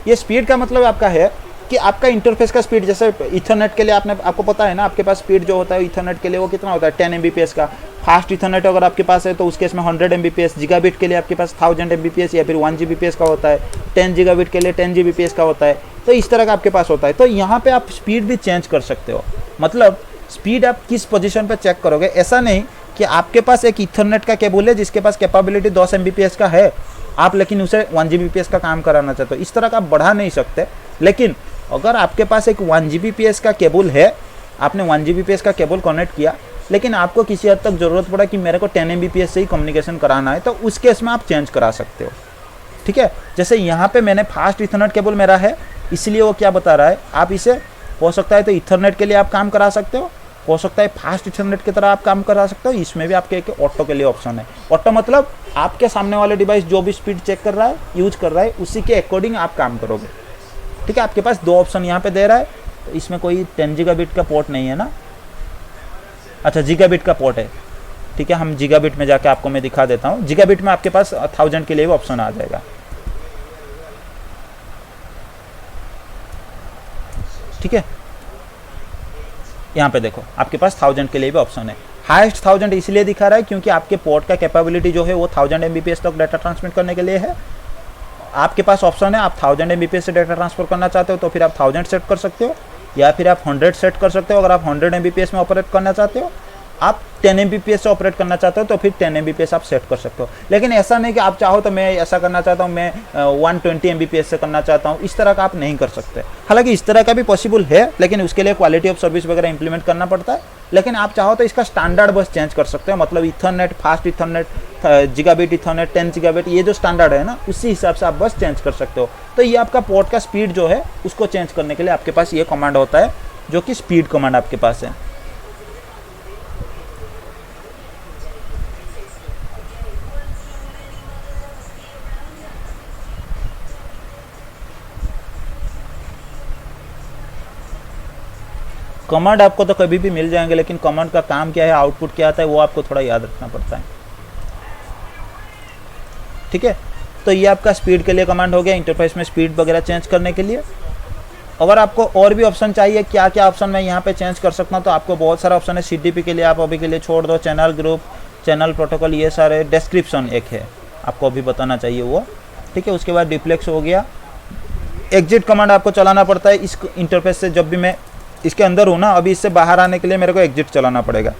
S1: ये स्पीड का मतलब आपका है कि आपका इंटरफेस का स्पीड, जैसे इथरनेट के लिए आपको पता है ना, आपके पास स्पीड जो होता है इथरनेट के लिए वो कितना होता है 10 Mbps का। फास्ट इथरनेट अगर आपके पास है तो उसके इसमें 100 Mbps, जिगाबिट के लिए आपके पास 1000 Mbps या फिर 1 Gbps का होता है, 10 जिगाबिट के लिए 10 Gbps का होता है। तो इस तरह का आपके पास होता है। तो यहाँ पे आप स्पीड भी चेंज कर सकते हो। मतलब स्पीड आप किस पोजीशन पे चेक करोगे, ऐसा नहीं कि आपके पास एक इथरनेट का केबल है जिसके पास कैपेबिलिटी 10 Mbps का है, आप लेकिन उसे 1 Gbps का काम कराना चाहते हो, इस तरह का आप बढ़ा नहीं सकते। लेकिन अगर आपके पास एक 1 Gbps का केबल है, आपने 1 Gbps का केबल कनेक्ट किया, लेकिन आपको किसी हद तक ज़रूरत पड़ा कि मेरे को 10 Mbps से ही कम्युनिकेशन कराना है, तो उस केस में आप चेंज करा सकते हो। ठीक है, जैसे यहाँ पे मैंने फास्ट इथरनेट केबल मेरा है, इसलिए वो क्या बता रहा है, आप इसे हो सकता है तो इथरनेट के लिए आप काम करा सकते हो सकता है फास्ट इथरनेट की तरह आप काम करा सकते हो। इसमें भी आपके एक ऑटो के लिए ऑप्शन है। ऑटो मतलब आपके सामने वाले डिवाइस जो भी स्पीड चेक कर रहा है, यूज कर रहा है, उसी के अकॉर्डिंग आप काम करोगे। ठीक है, आपके पास 2 ऑप्शन यहाँ पे दे रहा है। तो इसमें कोई 10 Gbps का पोर्ट नहीं है ना, अच्छा जिगाबिट का पोर्ट है। ठीक है, हम जिगाबिट में जाके आपको मैं दिखा देता हूँ। जिगाबिट में आपके पास 1000 के लिए भी ऑप्शन आ जाएगा। ठीक है, यहाँ पे देखो आपके पास 1000 के लिए भी ऑप्शन है। हाईएस्ट 1000 इसलिए दिखा रहा है क्योंकि आपके पोर्ट का कैपेबिलिटी जो है वो 1000 Mbps तक डाटा ट्रांसमिट करने के लिए है। आपके पास ऑप्शन है, आप 1000 Mbps से डाटा ट्रांसफर करना चाहते हो तो फिर आप 1000 सेट कर सकते हो, या फिर आप 100 सेट कर सकते हो। अगर आप 100 Mbps में ऑपरेट करना चाहते हो, आप 10 Mbps से ऑपरेट करना चाहते हो तो फिर 10 Mbps आप सेट कर सकते हो। लेकिन ऐसा नहीं कि आप चाहो तो मैं ऐसा करना चाहता हूँ, मैं 120 Mbps से करना चाहता हूँ, इस तरह का आप नहीं कर सकते। हालांकि इस तरह का भी पॉसिबल है, लेकिन उसके लिए क्वालिटी ऑफ सर्विस वगैरह इंप्लीमेंट करना पड़ता है। लेकिन आप चाहो तो इसका स्टैंडर्ड बस चेंज कर सकते हो। मतलब इथरनेट, फास्ट इथरनेट, जिगाबिट इथरनेट, 10 जिगाबिट, ये जो स्टैंडर्ड है ना, उसी हिसाब से आप बस चेंज कर सकते हो। तो ये आपका पोर्ट का स्पीड जो है उसको चेंज करने के लिए आपके पास ये कमांड होता है, जो कि स्पीड कमांड आपके पास है। कमांड आपको तो कभी भी मिल जाएंगे, लेकिन कमांड का काम क्या है, आउटपुट क्या आता है, वो आपको थोड़ा याद रखना पड़ता है। ठीक है, तो ये आपका स्पीड के लिए कमांड हो गया, इंटरफेस में स्पीड वगैरह चेंज करने के लिए। अगर आपको और भी ऑप्शन चाहिए, क्या क्या ऑप्शन मैं यहाँ पे चेंज कर सकता हूँ, तो आपको बहुत सारा ऑप्शन है। CDP के लिए आप अभी के लिए छोड़ दो, चैनल ग्रुप, चैनल प्रोटोकॉल, ये सारे। डिस्क्रिप्शन एक है, आपको अभी बताना चाहिए वो। ठीक है, उसके बाद डिप्लेक्स हो गया। एग्जिट कमांड आपको चलाना पड़ता है इस इंटरफेस से। जब भी मैं इसके अंदर हूँ ना, अभी इससे बाहर आने के लिए मेरे को एग्जिट चलाना पड़ेगा।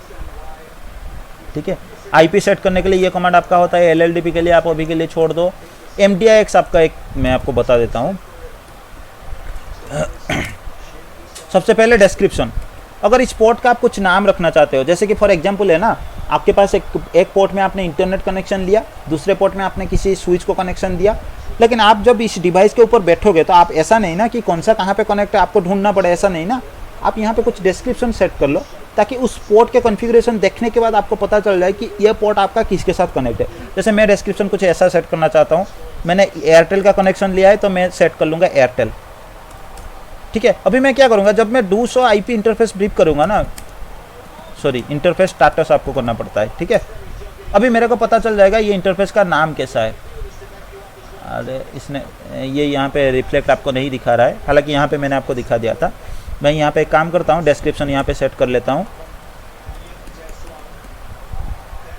S1: ठीक है, IP सेट करने के लिए ये कमांड आपका होता है। LLDP के लिए आप अभी के लिए छोड़ दो। MDIX आपका एक मैं आपको बता देता हूँ। सबसे पहले डिस्क्रिप्शन, अगर इस पोर्ट का आप कुछ नाम रखना चाहते हो, जैसे कि फॉर एग्जांपल है ना, आपके पास एक पोर्ट में आपने इंटरनेट कनेक्शन लिया, दूसरे पोर्ट में आपने किसी स्विच को कनेक्शन दिया, लेकिन आप जब इस डिवाइस के ऊपर बैठोगे तो आप ऐसा नहीं ना कि कौन सा कहाँ पे कनेक्ट है आपको ढूंढना पड़े, ऐसा नहीं ना। आप यहाँ पे कुछ डिस्क्रिप्शन सेट कर लो, ताकि उस पोर्ट के कॉन्फ़िगरेशन देखने के बाद आपको पता चल जाए कि यह पोर्ट आपका किसके साथ कनेक्ट है। जैसे मैं डिस्क्रिप्शन कुछ ऐसा सेट करना चाहता हूँ, मैंने एयरटेल का कनेक्शन लिया है तो मैं सेट कर लूँगा एयरटेल। ठीक है, अभी मैं क्या करूँगा, जब मैं 200 IP इंटरफेस ब्रीफ करूँगा ना, सॉरी इंटरफेस स्टाटस आपको करना पड़ता है। ठीक है, अभी मेरे को पता चल जाएगा ये इंटरफेस का नाम कैसा है। अरे इसने ये यहाँ पे रिफ्लेक्ट आपको नहीं दिखा रहा है, हालांकि यहाँ पे मैंने आपको दिखा दिया था। मैं यहाँ पे एक काम करता हूँ, डिस्क्रिप्शन यहाँ पे सेट कर लेता हूँ।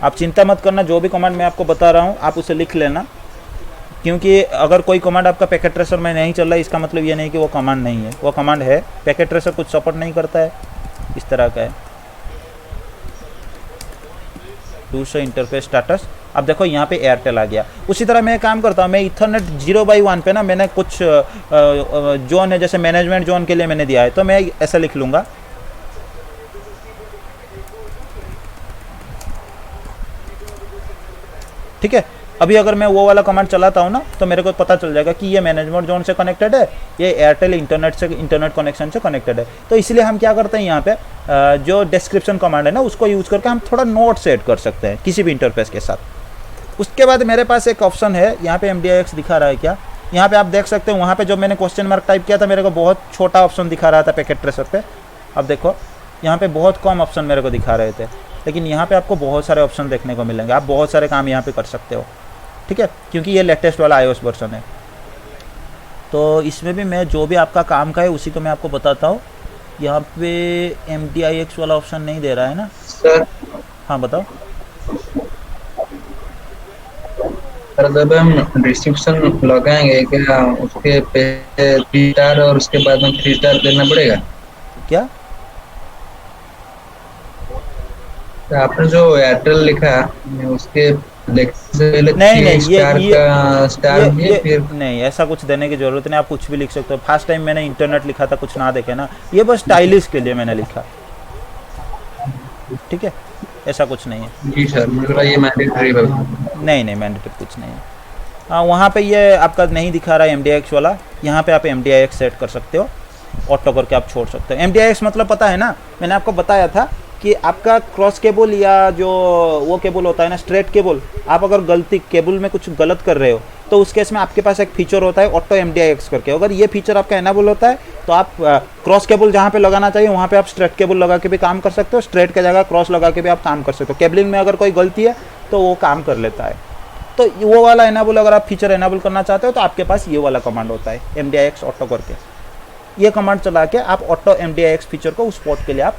S1: आप चिंता मत करना, जो भी कमांड मैं आपको बता रहा हूँ आप उसे लिख लेना, क्योंकि अगर कोई कमांड आपका पैकेट ट्रेसर में नहीं चल रहा है, इसका मतलब ये नहीं कि वो कमांड नहीं है, वो कमांड है। पैकेट ट्रेसर कुछ सपोर्ट नहीं करता है, इस तरह का है। 200 इंटरफेस स्टाटस, अब देखो यहाँ पे एयरटेल आ गया। उसी तरह मैं काम करता हूँ, मैं इथरनेट 0/1 पे ना मैंने कुछ जोन है, जैसे मैनेजमेंट जोन के लिए मैंने दिया है, तो मैं ऐसा लिख लूँगा। ठीक है, अभी अगर मैं वो वाला कमांड चलाता हूँ ना तो मेरे को पता चल जाएगा कि ये मैनेजमेंट जोन से कनेक्टेड है, ये एयरटेल इंटरनेट कनेक्शन से कनेक्टेड है। तो इसलिए हम क्या करते हैं यहाँ पे जो डिस्क्रिप्शन कमांड है ना उसको यूज़ करके हम थोड़ा नोट्स ऐड कर सकते हैं किसी भी इंटरफेस के साथ। उसके बाद मेरे पास एक ऑप्शन है, यहाँ पे MDIX दिखा रहा है क्या, यहाँ पे आप देख सकते हो, वहाँ पे जो मैंने क्वेश्चन मार्क टाइप किया था मेरे को बहुत छोटा ऑप्शन दिखा रहा था पैकेट ट्रेसर पे। अब देखो यहाँ पे बहुत कम ऑप्शन मेरे को दिखा रहे थे, लेकिन यहाँ पे आपको बहुत सारे ऑप्शन देखने को मिलेंगे, आप बहुत सारे काम यहाँ पे कर सकते हो, ठीक है, क्योंकि ये लेटेस्ट वाला iOS वर्जन है। तो इसमें भी मैं जो भी आपका काम का है उसी को मैं आपको बताता हूँ। यहाँ पे MDIX वाला ऑप्शन नहीं दे रहा है ना
S2: सर।
S1: हाँ बताओ।
S2: सर जब हम डिस्क्रिप्शन लगाएंगे क्या उसके पे 3 स्टार और उसके बाद में 3 स्टार देना पड़ेगा?
S1: क्या
S2: तो आपने जो एयरटेल लिखा उसके लिखने से पहले
S1: नहीं
S2: 3
S1: नहीं
S2: स्टार का स्टार दिए फिर
S1: नहीं, ऐसा कुछ देने की ज़रूरत नहीं, आप कुछ भी लिख सकते हो। फर्स्ट टाइम मैंने इंटरनेट लिखा था, कुछ ना देखे ना, ये बस स्टाइलिश के लिए मैंने लिखा, ठीक है, ऐसा कुछ नहीं है।
S2: जी सर, मुझे लगा ये मैंडेटरी है।
S1: नहीं नहीं मैंडेटरी कुछ नहीं है। हाँ वहाँ पे ये आपका नहीं दिखा रहा है MDIX वाला, यहाँ पे आप MDIX सेट कर सकते हो, ऑटो करके आप छोड़ सकते हो। MDIX मतलब पता है ना, मैंने आपको बताया था कि आपका क्रॉस केबल या जो वो केबल होता है ना स्ट्रेट केबल, आप अगर गलती केबल में कुछ गलत कर रहे हो तो उस केस में आपके पास एक फीचर होता है ऑटो MDIX करके। अगर ये फीचर आपका एनाबल होता है तो आप क्रॉस केबल जहाँ पे लगाना चाहिए वहाँ पे आप स्ट्रेट केबल लगा के भी काम कर सकते हो, स्ट्रेट के जगह क्रॉस लगा के भी आप काम कर सकते हो। केबलिंग में अगर कोई गलती है तो वो काम कर लेता है। तो वो वाला एनाबल अगर आप फीचर एनाबल करना चाहते हो तो आपके पास ये वाला कमांड होता है MDIX ऑटो करके। ये कमांड चला के आप ऑटो MDIX फीचर को उस पोर्ट के लिए आप